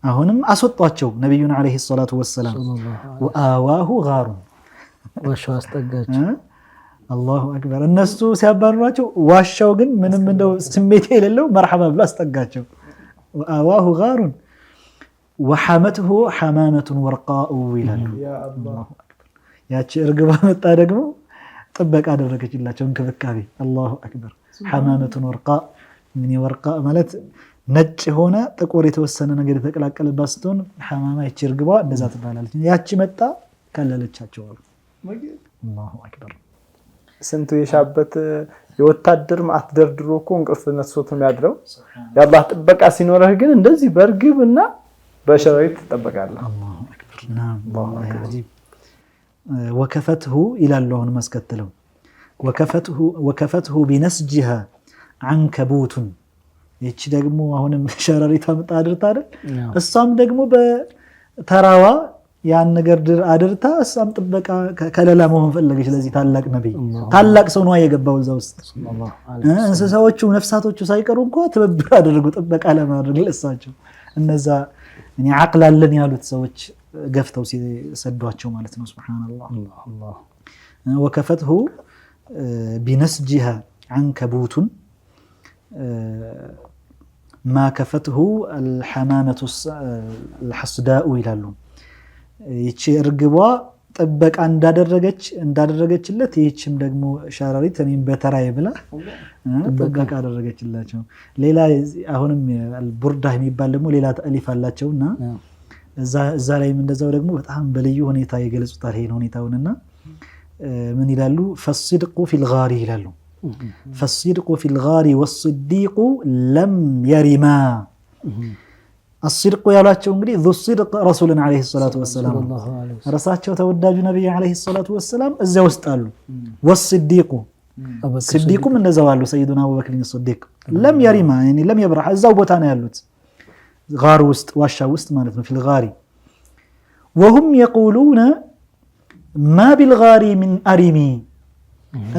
አሁንም አስወጣቸው ነብዩን አለይሂ ሰላቱ ወሰለም ወአዋሁ ጋሩ ዋሻው አስጠጋቸው አላሁ አክበር እነሱ ሲያባርሯቸው ዋሻው ግን ምንም እንደው ስሜት የሌለው መርሐባ ብሎ አስጠጋቸው ወአዋሁ ጋሩ وحمته حمامة ورقاء ይላሉ ያ አላህ አክበር ያቺ እርግባ መጣ ደግሞ ጥበቃ አደረገችላቸው እንክብካቤ አላሁ አክበር حمامة ورقاء ምን ወርቃ ማለት ነጭ ሆነ ጥቁር የተወሰነ ነገር የተቀላቀለባት ስትሆን حمامة ይቺ እርግባ እንደዛ ትባላለች ያቺ መጣ ከለለቻቸው አሉ አላሁ አክበር ስንቱ የሻበት የወታደር ማት ደርድሮ እኮ እንቅልፍ ነስቶት የሚያድረው ያላህ ጥበቃ ሲኖርህ ግን እንደዚህ በእርግብና በሸረሪት ተጠበቃለህ አላሁ አክበር ወከፈትሁ ይላሉ አሁን መስከተለው ወከፈትሁ ቢነስጅሃ ዐንከቡቱን ይቺ ደግሞ አሁንም ሸረሪት አምጣ አድርታ አይደል እሷም ደግሞ በተራዋ ያን ነገር አድርታ እሷም ጥበቃ ከለላ መሆን ፈለገች ለዚህ ታላቅ ነብይ ታላቅ ሰው ነው የገባው እዛ ውስጥ እንስሳዎቹ ነፍሳቶቹ ሳይቀሩ እንኳን ትብብር አድርጉ ጥበቃ ለማድረግ ለሳቸው እነዛ እኔ አቅል አለን ያሉት ሰዎች ገፍተው ሲሰዷቸው ማለት ነው ሱብሃንአላህ ወከፈትሁ ቢነስጅሃ ዐንከቡቱን ما كفته الحمامة الحصداء ይላሉ ይቺ እርግቧ ጥበቃ እንዳደረገችለት ይህችም ደግሞ ሸረሪት እኔም በተራዬ ብላ ጥበቃ አደረገችላቸው ሌላ አሁንም አልቡርዳ የሚባል ደግሞ ሌላ ተአሊፍ አላቸውና እዛ ላይም እንደዛው ደግሞ በጣም በልዩ ሁኔታ ይገልጹታል ይሄን ሁኔታውንና ምን ይላሉ فالصدق في الغار ይላሉ فالصدق في الغار والصديق لم يرما الصدق ያላቸው እንግዲህ ذو الصدق رسولنا عليه الصلاه والسلام ራሳቸው ተወዳጁ ነብይ عليه الصلاه والسلام እዚያ ውስጥ አሉ والصديق صديقም እንደዛው አሉ سيدنا ابو بكر الصديق لم يرما يعني لم يبرح እዛው ቦታ ነው ያሉት غار ውስጥ ዋሻ ውስጥ ማለት ነው في الغار وهم يقولون ما بالغار من ارمي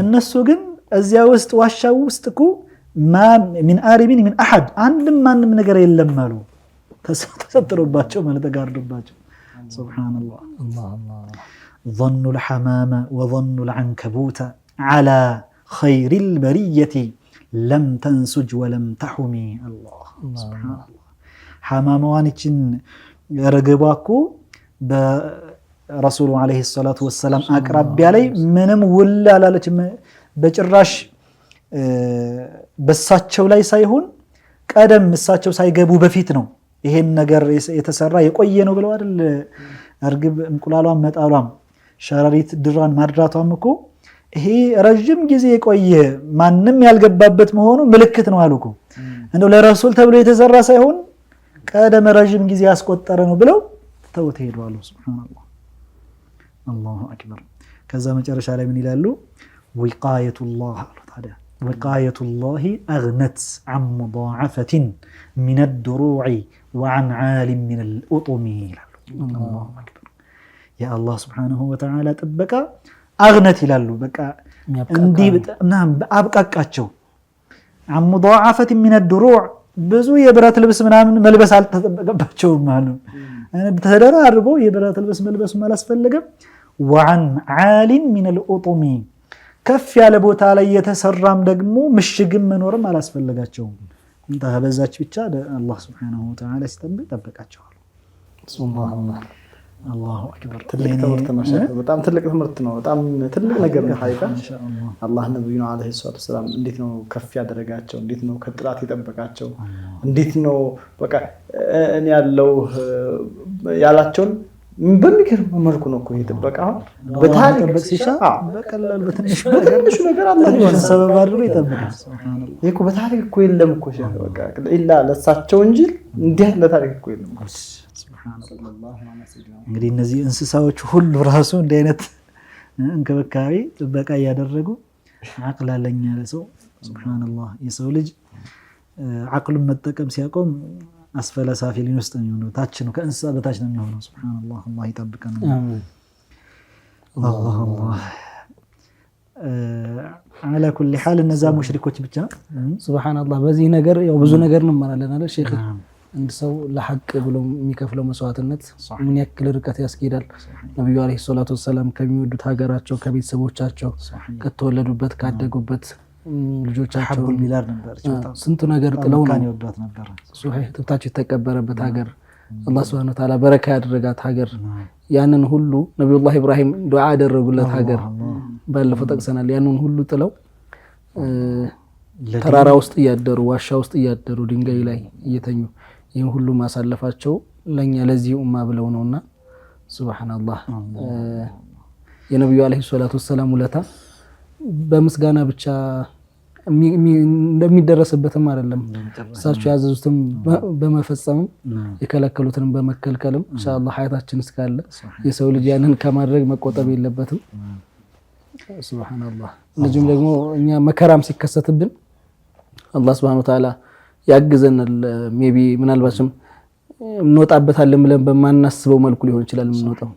እነሱ ግን እዚያ ውስጥ ዋሻው ውስጥ እኮ ما من ارمي من احد አንድም ማንም ነገር የለም አሉ ተሰጥሮባቸው ማለት ተጋርዶባቸው سبحان الله ظن الحمام وظن العنكبوت على خير البرية لم تنسج ولم تحمي الله سبحان الله حماموانችን ረገባኩ በረሱሉ عليه الصلاه والسلام አቅራቢያ ላይ ምንም ውል አላለች በጭራሽ በሳቸው ላይ ሳይሆን ቀደም እሳቸው ሳይገቡ በፊት ነው ይሄን ነገር የተሰራ የቆየ ነው ብለው አይደል እርግብ እንቁላሏን መጣሏም ሸረሪት ድራን ማድራቷም እኮ ይሄ ረጅም ጊዜ የቆየ ማንም ያልገባበት መሆኑ ምልክት ነው አሉኩ እንደው ለረሱል ተብሎ የተሰራ ሳይሆን ቀደም ረጅም ጊዜ ያስቆጠረ ነው ብለው ተውት ሄደዋል ሱብሃንአላህ አላሁ አክበር ከዛ መጨረሻ ላይ ምን ይላሉ ወቃየቱላህ አሉ ታዲያ ወቃየቱላህ አግነት عن مضاعفة من الدروع وعن عال من الأطم ይላሉ አላሁ አክበር ያ አላህ Subhanahu Wa Ta'ala ጥበቃ አግነት ይላሉ በቃ እንዲህ በጣም አብቃቃቸው عن مضاعفة من الدروع ብዙ የብረት ልብስ ምናምን መልበስ አልተጠበቀባቸውም ማለት ተደራርቦ የብረት ልብስ መልበስ አላስፈልገም وعن عال من الأطم ከፍ ያለ ቦታ ላይ የተሰራም ደግሞ ምሽግም መኖርም አላስፈልጋቸውም እንታ በዛች ብቻ አላህ Subhanahu Wa Ta'ala ሲጠብቃቸው ሱብሃንአላህ አላሁ አክበር ትልቅ ትምህርት ነው በጣም ትልቅ ትምህርት ነው በጣም ትልቅ ነገር ነው ሀይቃ አላህ ነብዩና አለይሂ ሰላም እንዴት ነው ከፍ ያደረጋቸው እንዴት ነው ከጥላት የጠበቃቸው እንዴት ነው በቃ እኔ ያለው ያላቸውን በሚገርም መልኩ ነው እኮ የተጠበቀ በታሪክ ሲሻ በቀላል በትንሽ ነገር አላህ ሰበብ አድርጎ ይጠብቃል ሱብሃንአላህ ይሄ እኮ በታሪክ እኮ የለም እኮ በቃ ኢላ ለሳቸው እንጂ እንዲህ ለታሪክ እኮ የለም ሱብሃንአላህ እንግዲህ እነዚህ እንስሳዎች ሁሉ ራሱ እንደ አይነት እንክብካቤ ጥበቃ ያደረጉ አቅል አለኝ ያለ ሰው ሱብሃንአላህ የሰው ልጅ አቅሉን መጠቀም ሲያቆም አስፈለ ሳፊሊን ውስጥ ነው የሚሆነው ታች ነው ከእንስሳ በታች ነው የሚሆነው ሱብሃንአላህ አላህ ይጠብቀን አሜን አላህ على كل حال እነዛ ሙሽሪኮች ብቻ ሱብሃንአላህ በዚህ ነገር ያው ብዙ ነገር ነው ማለት አይደል ሼክ እንደ ሰው ለሐቅ ብሎ የሚከፍለው መስዋዕትነት ምን ያክል ርቀት ያስኬዳል ነብዩ አለይሂ ሰላቱ ወሰለም ከሚወዱት ሀገራቸው ከቤተሰቦቻቸው ከተወለዱበት ካደጉበት ልጆቻቸው ቢላል ነበር ስንቱ ነገር ጥለው ነው ይወዷት ነበር ሱሐይ ተብታቸው የተቀበረበት ሀገር አላህ Subhanahu Wa Ta'ala በረካ ያደረጋት ሀገር ያንን ሁሉ ነብዩላህ ኢብራሂም ዱዓ ያደረጉለት ሀገር ባለፈው ጠቅሰናል ያንን ሁሉ ጥለው ተራራ ውስጥ ያደሩ ዋሻ ውስጥ ያደሩ ድንጋይ ላይ እየተኙ ይሄን ሁሉ ማሳለፋቸው ለኛ ለዚህ ኡማ ብለው ነውና ሱብሃንአላህ የነብዩ አለይሂ ሰላቱ ወሰለም ውለታ በምስጋና ብቻ እንደሚደረስበትም አይደለም እሳቸው ያዘዙትም በመፈጸም የከለከሉትንም በመከልከልም ኢንሻአላህ ሀያታችን እስካለ የሰው ልጅ ያንን ከማድረግ መቆጠብ የለበትም ሱብሃንአላህ። እንደዚሁም ደግሞ እኛ መከራም ሲከሰትብን አላህ ሱብሃነሁ ወተዓላ ያግዘናል። ሜቢ ምናልባትም እንወጣበታለን ብለን በማናስበው መልኩ ሊሆን ይችላል የምንወጣው።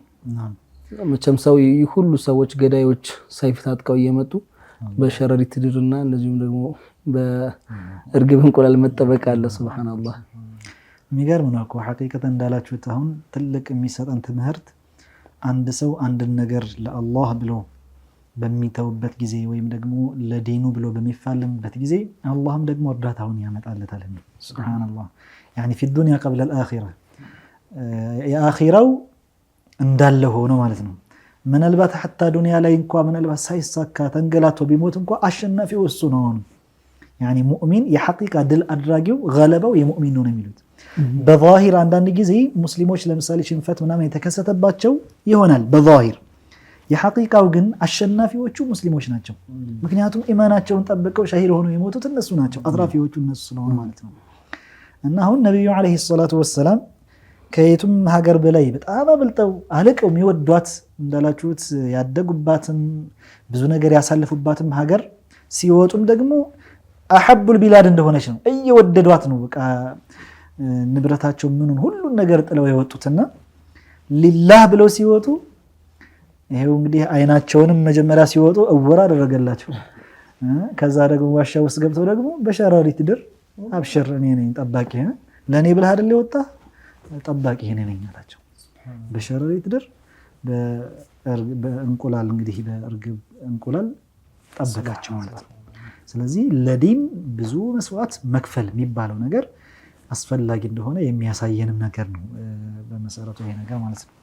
መቼም ሰው ሁሉ ሰዎች ገዳዮች ሰይፍ ታጥቀው እየመጡ በሸረሪት ድርና እንደዚሁም ደግሞ በእርግብ እንቁላል መጠበቅ አለ። ሱብሃንአላህ የሚገርም ነው እኮ ሐቂቀተን እንዳላችሁት አሁን ትልቅ የሚሰጠን ትምህርት አንድ ሰው አንድን ነገር ለአላህ ብሎ በሚተውበት ጊዜ ወይም ደግሞ ለዲኑ ብሎ በሚፋለምበት ጊዜ አላህም ደግሞ እርዳታውን ያመጣለታል። ሱብሃንአላህ ያኒ في الدنيا قبل الآخرة የአኺራው እንዳለ ሆኖ ማለት ነው። ምናልባት حتى ዱንያ ላይ እንኳን ምናልባት ሳይሳካ ተንገላቶ ቢሞት እንኳን አሸናፊው እሱ ነው። ያኒ ሙእሚን የሐቂቃ ድል አድራጊው ገለባው የሙእሚን ነው የሚሉት። በዛሂር አንዳንድ ጊዜ ሙስሊሞች ለምሳሌ ሽንፈት ምናምን የተከሰተባቸው ይሆናል በዛሂር፣ የሐቂቃው ግን አሸናፊዎቹ ሙስሊሞች ናቸው። ምክንያቱም ኢማናቸውን ጠብቀው ሸሂድ ሆነው የሞቱት እነሱ ናቸው፣ አትራፊዎቹ እነሱ ስለሆኑ ማለት ነው። እና አሁን ነብዩ አለይሂ ሰላቱ ወሰላም ከየቱም ሀገር በላይ በጣም አብልጠው አልቀው የሚወዷት እንዳላችሁት ያደጉባትም ብዙ ነገር ያሳለፉባትም ሀገር ሲወጡም ደግሞ አሐቡል ቢላድ እንደሆነች ነው እየወደዷት ነው። በቃ ንብረታቸው ምኑን ሁሉን ነገር ጥለው የወጡትና ሊላህ ብለው ሲወጡ ይሄው እንግዲህ አይናቸውንም መጀመሪያ ሲወጡ እውር አደረገላቸው። ከዛ ደግሞ ዋሻ ውስጥ ገብተው ደግሞ በሸረሪት ድር አብሽር እኔ ነኝ ጠባቂ፣ ለኔ ብለህ አይደል የወጣ ጠባቂ እኔ ነኝ አላቸው። በሸረሪት ድር በእንቁላል እንግዲህ በእርግብ እንቁላል ጠበቃቸው ማለት ነው። ስለዚህ ለዲን ብዙ መስዋዕት መክፈል የሚባለው ነገር አስፈላጊ እንደሆነ የሚያሳየንም ነገር ነው በመሰረቱ ይሄ ነገር ማለት ነው።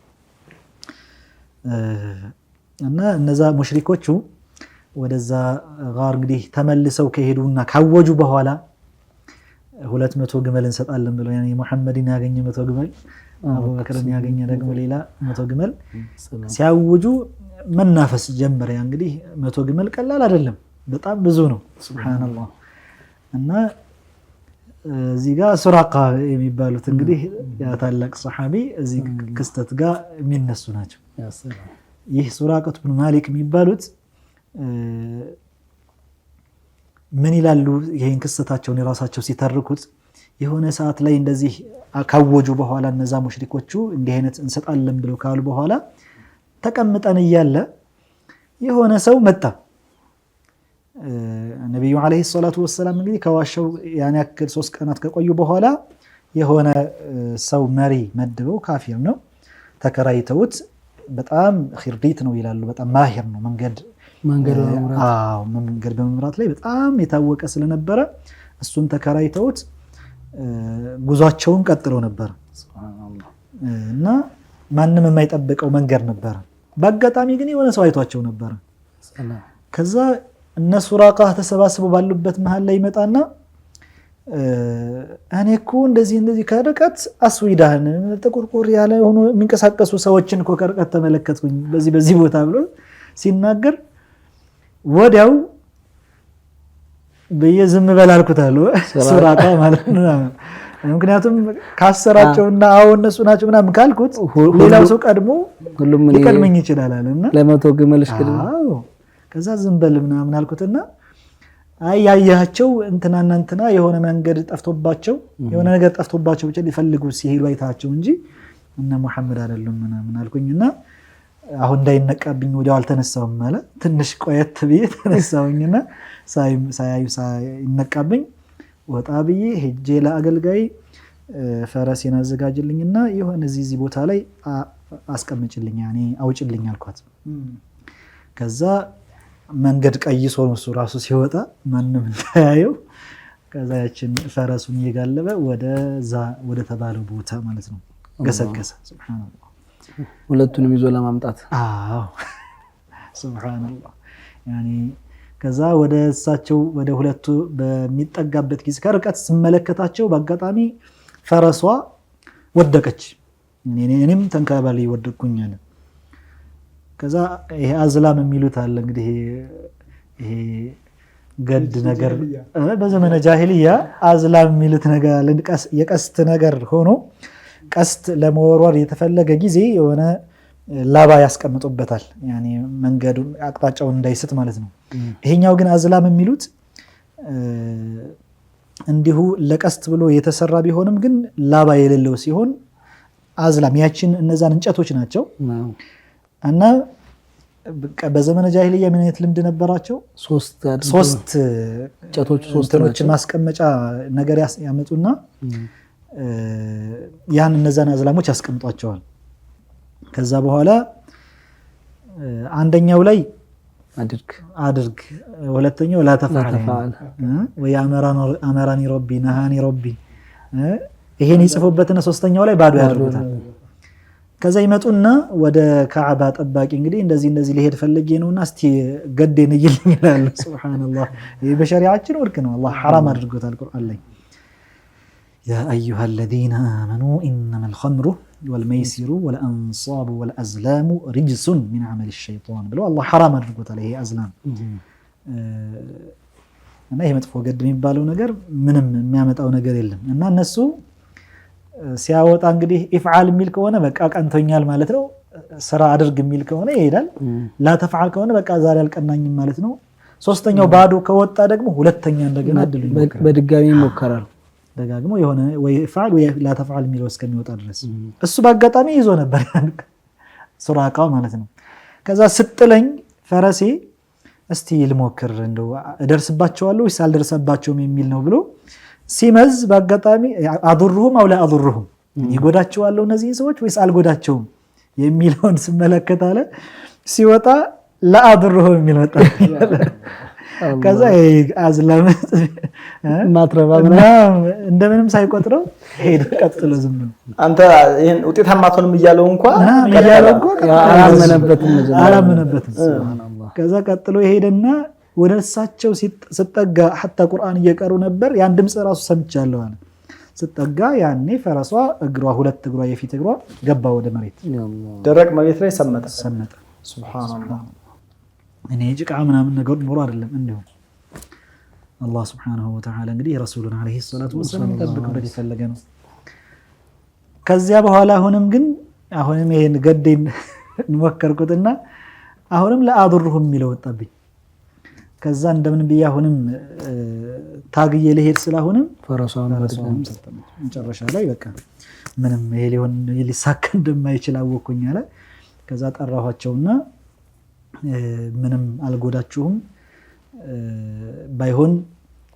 እና እነዛ ሙሽሪኮቹ ወደዛ ጋር እንግዲህ ተመልሰው ከሄዱና ካወጁ በኋላ 200 ግመል እንሰጣለን ብለው ያኔ መሐመድን ያገኘ 100 ግመል አቡበክርን ያገኘ ደግሞ ሌላ 100 ግመል ሲያውጁ መናፈስ ጀመረ። እንግዲህ 100 ግመል ቀላል አይደለም፣ በጣም ብዙ ነው። ሱብሃንአላህ። እና እዚህ ጋር ሱራቃ የሚባሉት እንግዲህ ያ ታላቅ ሰሃቢ እዚህ ክስተት ጋር የሚነሱ ናቸው። ይህ ሱራቀት ብን ማሊክ የሚባሉት ምን ይላሉ? ይሄን ክስተታቸውን የራሳቸው ሲተርኩት የሆነ ሰዓት ላይ እንደዚህ ካወጁ በኋላ እነዛ ሙሽሪኮቹ እንዲህ አይነት እንሰጣለን ብለው ካሉ በኋላ ተቀምጠን እያለ የሆነ ሰው መጣ። ነብዩ አለይሂ ሰላቱ ወሰላም እንግዲህ ከዋሻው ያን ያክል 3 ቀናት ከቆዩ በኋላ የሆነ ሰው መሪ መድበው ካፊር ነው ተከራይተውት በጣም ኺርዲት ነው ይላሉ። በጣም ማሂር ነው መንገድ በመምራት ላይ በጣም የታወቀ ስለነበረ እሱን ተከራይተውት ጉዟቸውን ቀጥለው ነበር። እና ማንም የማይጠብቀው መንገድ ነበር። በአጋጣሚ ግን የሆነ ሰው አይቷቸው ነበር። ከዛ እነሱ ሱራቃ ተሰባስበው ባሉበት መሃል ላይ ይመጣና እኔ እኮ እንደዚህ ከርቀት አስዊዳን ጥቁርቁር ያለ ሆኖ የሚንቀሳቀሱ ሰዎችን እኮ ከርቀት ተመለከትኩኝ በዚህ ቦታ ብሎ ሲናገር ወዲያው በየዝም በላልኩት አለ ሱራቃ ማለት ነው። ምክንያቱም ካሰራቸውና እነሱ ናቸው ምናምን ካልኩት ሌላው ሰው ቀድሞ ሁሉም ሊቀድመኝ ይችላል አለና ለመቶ ግመልሽ ቀድሞ ከዛ ዝም በል ምናምን አልኩትና ያያቸው እንትና የሆነ መንገድ ጠፍቶባቸው የሆነ ነገር ጠፍቶባቸው ብቻ ሊፈልጉ ሲሄዱ አይታቸው እንጂ እነ መሐመድ አይደሉም ምናምን አልኩኝና አሁን እንዳይነቃብኝ ወዲያው አልተነሳውም ማለት ትንሽ ቆየት ብዬ ተነሳውኝና ሳይነቃብኝ ወጣ ብዬ ሄጄ ለአገልጋይ ፈረሴን አዘጋጅልኝና የሆነ እዚህ ቦታ ላይ አስቀምጭልኝ ያኔ አውጭልኝ አልኳት። ከዛ መንገድ ቀይሶ ነው እሱ ራሱ ሲወጣ ማንም እንዳያየው ከዛ ያችን ፈረሱን እየጋለበ ወደ ተባለው ቦታ ማለት ነው ገሰገሰ። ሱብሃንአላህ ሁለቱንም ይዞ ለማምጣት ሱብሃንአላህ ያኔ ከዛ ወደ እሳቸው ወደ ሁለቱ በሚጠጋበት ጊዜ ከርቀት ስመለከታቸው በአጋጣሚ ፈረሷ ወደቀች። እኔም ተንከባሊ ወደቅኩኝ አለ። ከዛ ይሄ አዝላም የሚሉት አለ እንግዲህ ይሄ ገድ ነገር በዘመነ ጃሂልያ አዝላም የሚሉት ነገር አለ። የቀስት ነገር ሆኖ ቀስት ለመወርወር የተፈለገ ጊዜ የሆነ ላባ ያስቀምጡበታል ያኒ መንገዱን አቅጣጫውን እንዳይስት ማለት ነው። ይሄኛው ግን አዝላም የሚሉት እንዲሁ ለቀስት ብሎ የተሰራ ቢሆንም ግን ላባ የሌለው ሲሆን አዝላም ያችን እነዛን እንጨቶች ናቸው እና በዘመነ ጃሂልያ ምን አይነት ልምድ ነበራቸው? ሶስት እንጨቶች ማስቀመጫ ነገር ያመጡና ያን እነዛን አዝላሞች ያስቀምጧቸዋል። ከዛ በኋላ አንደኛው ላይ አድርግ ሁለተኛው ላ ተፈዓል ወይ አመራኒ ረቢ ነሃኒ ረቢ ይሄን ይጽፉበትና ሶስተኛው ላይ ባዶ ያደርጉታል። ከዛ ይመጡና ወደ ካዕባ ጠባቂ እንግዲህ እንደዚህ ሊሄድ ፈልጌ ነውና እስቲ ገዴን ይልኝ ይላሉ። ሱብሃንአላህ ይሄ በሸሪዓችን ወርክ ነው። አላህ ሐራም አድርጎታል ቁርአን ላይ ያ አዩሃ الذين آمنوا إنما الخمر والميسر والأنصاب والأزلام رجس من عمل الشيطان ብሎ አላህ ሐራም አድርጎታል። ይሄ አዝላም እና ይሄ መጥፎ ገድ የሚባለው ነገር ምንም የሚያመጣው ነገር የለም እና እነሱ ሲያወጣ እንግዲህ ኢፍዓል የሚል ከሆነ በቃ ቀንቶኛል ማለት ነው። ስራ አድርግ የሚል ከሆነ ይሄዳል። ላ ተፍዓል ከሆነ በቃ ዛሬ አልቀናኝም ማለት ነው። ሶስተኛው ባዶ ከወጣ ደግሞ ሁለተኛ እንደገና በድጋሚ ይሞከራል። ደጋግሞ የሆነ ወይ ኢፍዓል ወይ ላ ተፍዓል የሚለው እስከሚወጣ ድረስ እሱ በአጋጣሚ ይዞ ነበር ሱራቃው ማለት ነው። ከዛ ስጥለኝ ፈረሴ እስቲ ልሞክር እንደው እደርስባቸዋለሁ ወይስ አልደርሰባቸውም የሚል ነው ብሎ ሲመዝ በአጋጣሚ አضرهم او لا اضرهم ይጎዳቸዋለሁ እነዚህ ሰዎች ወይስ አልጎዳቸውም የሚለውን ስመለከት አለ ሲወጣ لا اضرهم የሚል መጣ። ከዛ አዝላም ማትረባና እንደምንም ሳይቆጥረው ሄደ ቀጥሎ ዝም ብሎ አንተ ይሄን ውጤታማ አትሆንም እያለው እንኳን አላመነበትም። ሱብሃንአላህ ከዛ ቀጥሎ ሄደና ወደ እሳቸው ሲጠጋ حتى ቁርአን እየቀሩ ነበር ያን ድምጽ ራሱ ሰምቻለሁ አለ። ሲጠጋ ያኔ ፈረሷ እግሯ ሁለት እግሯ የፊት እግሯ ገባ ወደ መሬት ደረቅ መሬት ላይ ሰመጠ። ሱብሃንአላህ እኔ ጭቃ ምናምን ነገር ኖር አይደለም እንዴው አላህ Subhanahu Wa Ta'ala እንግዲህ ረሱሉን አለይሂ ሰላቱ ወሰለም ተጠብቀበት ይፈልገ ነው። ከዚያ በኋላ አሁንም ይሄን ገዴን እንወከርኩትና አሁንም ለአድሩሁም የሚለው ወጣብኝ። ከዛ እንደምን ብዬ አሁንም ታግዬ ልሄድ ስላሁንም ፈረሷን መጨረሻ ላይ በቃ ምንም ይሄ ሊሆን ሊሳካ እንደማይችል አወኩኝ አለ። ከዛ ጠራኋቸውና ምንም አልጎዳችሁም ባይሆን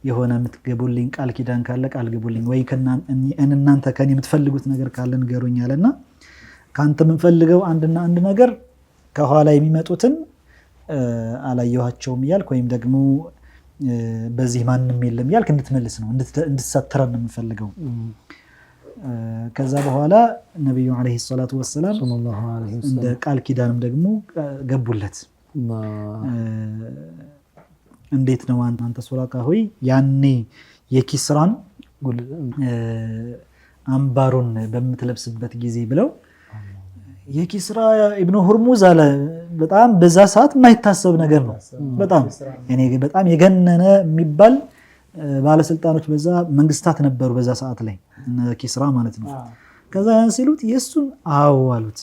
የሆነ የምትገቡልኝ ቃል ኪዳን ካለ ቃል ግቡልኝ ወይ እናንተ ከኔ የምትፈልጉት ነገር ካለ ንገሩኝ አለና ካንተ የምንፈልገው አንድ ነገር ከኋላ የሚመጡትን አላየኋቸውም ይያልክ ወይም ደግሞ በዚህ ማንንም የለም ይያልክ እንድትመልስ ነው እንድትሰተረን ነው የምፈልገው። ከዛ በኋላ ነብዩ አለይሂ ሰላቱ ወሰለም እንደ ቃል ኪዳንም ደግሞ ገቡለት። እንዴት ነው አንተ ሱራቃ ሆይ ያኔ የኪስራን አምባሩን በምትለብስበት ጊዜ ብለው የኪስራ ኢብኑ ሁርሙዝ አለ በጣም በዛ ሰዓት የማይታሰብ ነገር ነው። በጣም የገነነ የሚባል ባለስልጣኖች በዛ መንግስታት ነበሩ በዛ ሰዓት ላይ እነ ኪስራ ማለት ነው። ከዛ ያን ሲሉት የሱን አዎ አሉት።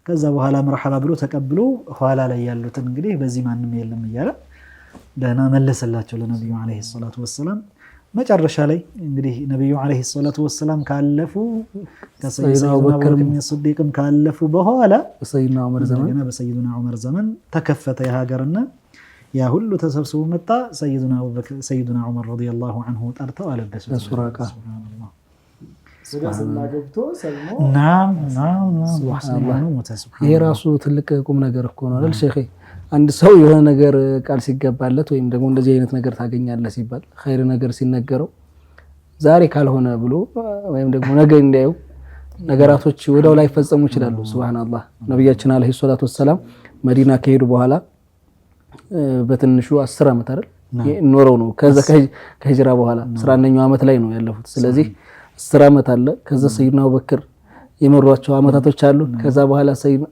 ከዛ በኋላ መርሐባ ብሎ ተቀብሎ ኋላ ላይ ያሉትን እንግዲህ በዚህ ማንም የለም እያለ ደህና መለሰላቸው ለነብዩ አለይሂ ሰላቱ ወሰለም። መጨረሻ ላይ እንግዲህ ነብዩ አለይሂ ሰላቱ ወሰለም ካለፉ ከሰይድና አቡበክር ሲዲቅም ካለፉ በኋላ በሰይድና ዑመር ዘመን ተከፈተ የሀገርና ያ ሁሉ ተሰብስቦ መጣ። ሰይድና ዑመር ረዲየላሁ ዐንሁ ጠርተው አለበሱት ሱራቃ። ሱብሃንአላህ ገብቶ ሰልሞ ናም ይሄ ራሱ ትልቅ ቁም ነገር እኮ ነው አይደል ሼኺ? አንድ ሰው የሆነ ነገር ቃል ሲገባለት ወይም ደግሞ እንደዚህ አይነት ነገር ታገኛለህ ሲባል ኸይር ነገር ሲነገረው ዛሬ ካልሆነ ብሎ ወይም ደግሞ ነገ እንዳየው ነገራቶች ወደው ላይ ፈጸሙ ይችላሉ። ሱብሃንአላህ ነብያችን አለይሂ ሰላቱ ወሰለም መዲና ከሄዱ በኋላ በትንሹ 10 ዓመት አይደል ኖረው ነው ከዛ ከሂጅራ በኋላ 11ኛው ዓመት ላይ ነው ያለፉት። ስለዚህ 10 ዓመት አለ። ከዛ ሰይድና አቡበክር የመሯቸው አመታቶች አሉ። ከዛ በኋላ ሰይድና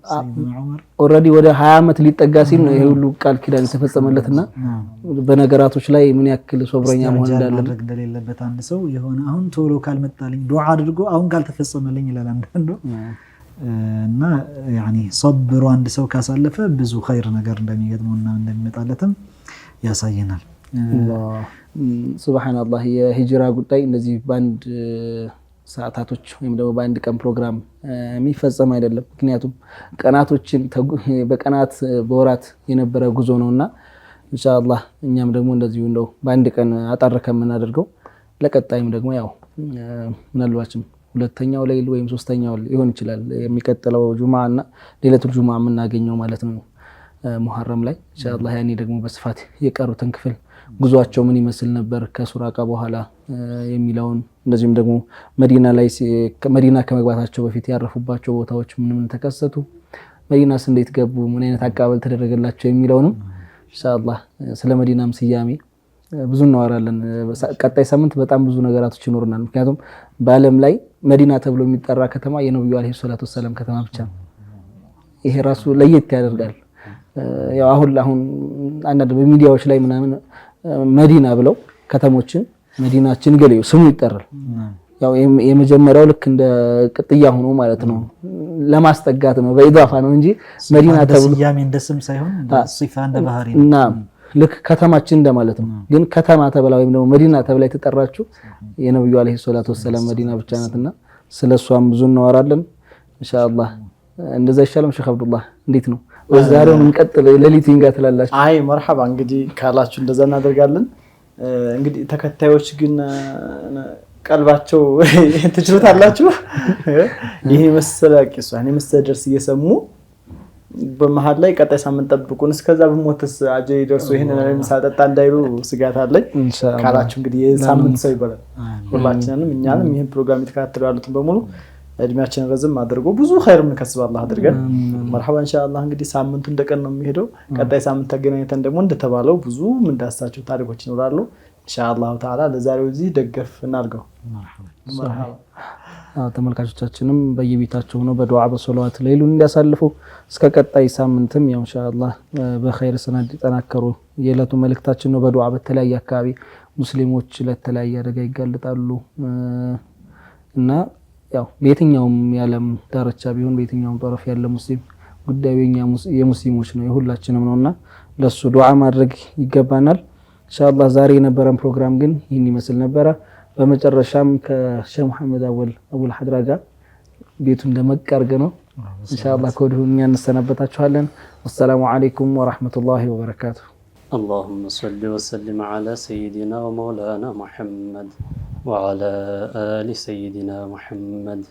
ዑመር ኦሬዲ ወደ 20 ዓመት ሊጠጋ ሲል ነው ይሄ ሁሉ ቃል ኪዳን የተፈጸመለትና በነገራቶች ላይ ምን ያክል ሶብረኛ መሆን እንደሌለበት አንድ ሰው የሆነ አሁን ቶሎ ካልመጣልኝ ዱዓ አድርጎ አሁን ካልተፈጸመልኝ ይላል አንዳንዱ። እና ያኒ صبر አንድ ሰው ካሳለፈ ብዙ ኸይር ነገር እንደሚገጥመውና እንደሚመጣለትም ያሳየናል። ሱብሃንአላህ የሂጅራ ጉዳይ እንደዚህ ባንድ ሰዓታቶች ወይም ደግሞ በአንድ ቀን ፕሮግራም የሚፈጸም አይደለም። ምክንያቱም ቀናቶችን በቀናት በወራት የነበረ ጉዞ ነውና ኢንሻአላህ እኛም ደግሞ እንደዚሁ እንደው በአንድ ቀን አጣር ከምናደርገው ለቀጣይም ደግሞ ያው ምናልባችም ሁለተኛው ሌሊት ወይም ሶስተኛው ሊሆን ይችላል የሚቀጥለው ጁማዓና ሌሊቱል ጁማዓ የምናገኘው ማለት ነው ሙሐረም ላይ ኢንሻአላህ ያኔ ደግሞ በስፋት የቀሩትን ክፍል ጉዟቸው ምን ይመስል ነበር ከሱራቃ በኋላ የሚለውን እንደዚህም ደግሞ መዲና ከመግባታቸው በፊት ያረፉባቸው ቦታዎች ምን ተከሰቱ፣ መዲናስ እንዴት ገቡ፣ ምን አይነት አቀባበል ተደረገላቸው የሚለውንም ኢንሻአላህ ስለ መዲናም ስያሜ ብዙ እናወራለን። ቀጣይ ሳምንት በጣም ብዙ ነገራቶች ይኖርናል። ምክንያቱም በዓለም ላይ መዲና ተብሎ የሚጠራ ከተማ የነብዩ አለይሂ ሰላቱ ወሰለም ከተማ ብቻ ነው። ይሄ ራሱ ለየት ያደርጋል። ያው አሁን አንዳንድ በሚዲያዎች ላይ ምናምን መዲና ብለው ከተሞችን መዲናችን ገለው ስሙ ይጠራል። ያው የመጀመሪያው ልክ እንደ ቅጥያ ሆኖ ማለት ነው ለማስጠጋት ነው በኢዳፋ ነው እንጂ መዲና ተብሎ ስያሜ እንደስም ሳይሆን ሲፋ እንደ ባህሪ እና ልክ ከተማችን እንደማለት ነው። ግን ከተማ ተብላ ወይም ደግሞ መዲና ተብላ የተጠራችው የነብዩ አለይሂ ሰላቱ ወሰለም መዲና ብቻ ናትና ስለሷም ብዙ እናወራለን ኢንሻአላህ። እንደዛ ይሻለም ሼክ አብዱላህ እንዴት ነው ወዛሬው እንቀጥል ሌሊት ይንጋ ትላላችሁ? አይ መርሐባ እንግዲህ ካላችሁ እንደዛ እናደርጋለን። እንግዲህ ተከታዮች ግን ቀልባቸው ትችሉታላችሁ። ይሄ መሰለ ቂሷ እኔ መስተደርስ እየሰሙ በመሃል ላይ ቀጣይ ሳምንት ጠብቁን እስከዛ በሞተስ አጀይ ደርሶ ይሄንን ለምሳጠጣ እንዳይሉ ስጋት አለኝ ካላችሁ እንግዲህ የሳምንት ሰው ይበላል። ሁላችንንም እኛንም ይሄን ፕሮግራም የተከታተሉ ያሉትን በሙሉ እድሜያችንን ረዝም አድርጎ ብዙ ኸይር ምንከስብ አላህ አድርገን መርሐባ ኢንሻአላህ። እንግዲህ ሳምንቱ እንደቀን ነው የሚሄደው። ቀጣይ ሳምንት ተገናኝተን ደግሞ እንደተባለው ብዙ ምንዳስሳቸው ታሪኮች ይኖራሉ ኢንሻአላህ ተዓላ። ለዛሬው እዚህ ደገፍ እናድርገው። መርሐባ ተመልካቾቻችንም በየቤታቸው ነው በዱዓ በሶላዋት ሌሊቱን እንዲያሳልፉ እስከ ቀጣይ ሳምንትም ያው ኢንሻአላህ በኸይር ሰናድ ይጠናከሩ የዕለቱ መልእክታችን ነው። በዱዓ በተለያየ አካባቢ ሙስሊሞች ለተለያየ አደጋ ይጋለጣሉ እና ያው በየትኛውም የዓለም ዳርቻ ቢሆን በየትኛውም ጠረፍ ያለ ሙስሊም ጉዳዩ የሙስሊሞች ነው የሁላችንም ነውና ለሱ ዱዓ ማድረግ ይገባናል ኢንሻአላህ። ዛሬ የነበረን ፕሮግራም ግን ይህን ይመስል ነበረ። በመጨረሻም ከሼህ መሐመድ አቡል ሐድራ ጋር ቤቱን እንደመቀርገ ነው ኢንሻአላህ ከወዲሁ እንሰናበታችኋለን። ወሰላሙ አለይኩም ወራህመቱላሂ ወበረካቱሁ። اللهم صل وسلم على سيدنا ومولانا محمد وعلى آل سيدنا محمد.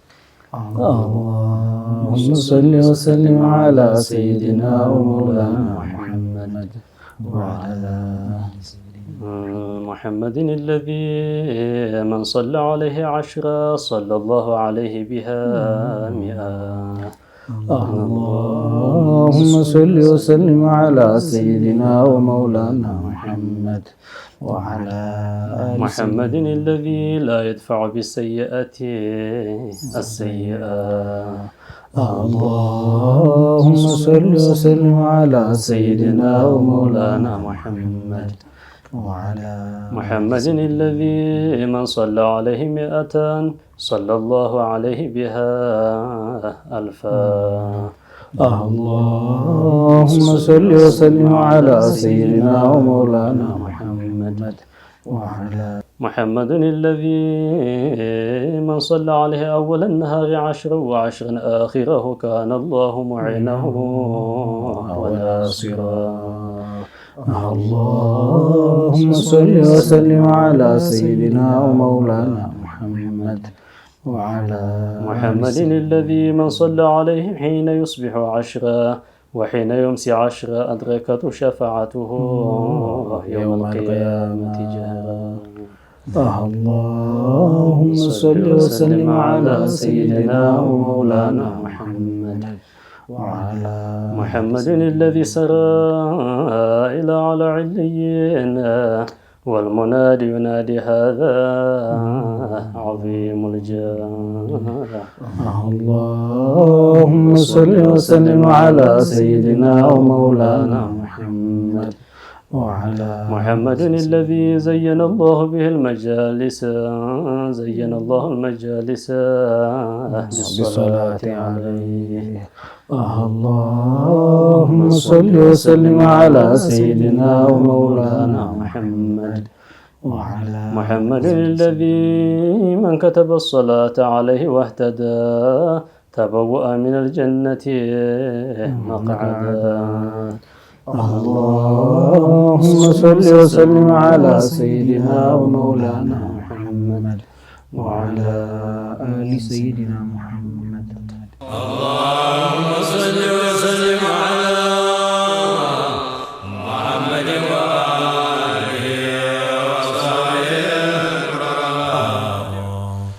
اللهم صل وسلم على سيدنا ومولانا محمد وعلى محمد الذي من صلى عليه 10 صلى الله عليه بها 100. اللهم صل وسلم على سيدنا ومولانا محمد وعلى محمد الذي لا يدفع بالسيئة السيئة. اللهم صل وسلم على سيدنا ومولانا محمد وعلى محمد الذي من صلى عليه 100 صلى الله عليه بها 1000. اللهم صل وسلم على سيدنا ومولانا محمد وعلى محمد الذي من صلى عليه أول النهار 10 و10 آخره كان الله معينه وناصرا. اللهم صل وسلم على سيدنا ومولانا محمد وعلى محمد الذي من صلى عليه حين يصبح 10 وحين يمسي 10 أدركت شفاعته يوم القيامة جهرا. اللهم صل وسلم على سيدنا ومولانا محمد وعلى محمد الذي سرى إلى على عليين والمنادي ينادي هذا عظيم الجاه. اللهم صل وسلم على سيدنا ومولانا محمد وعلى محمد الذي زين الله به المجالس بالصلاة عليه. اللهم صل وسلم على سيدنا ومولانا محمد وعلى محمد الذي من كتب الصلاة عليه واهتدى تبوأ من الجنة مقعدا. اللهم صل وسلم على سيدنا ومولانا محمد وعلى آل سيدنا محمد. اللهم صل وسلم على محمد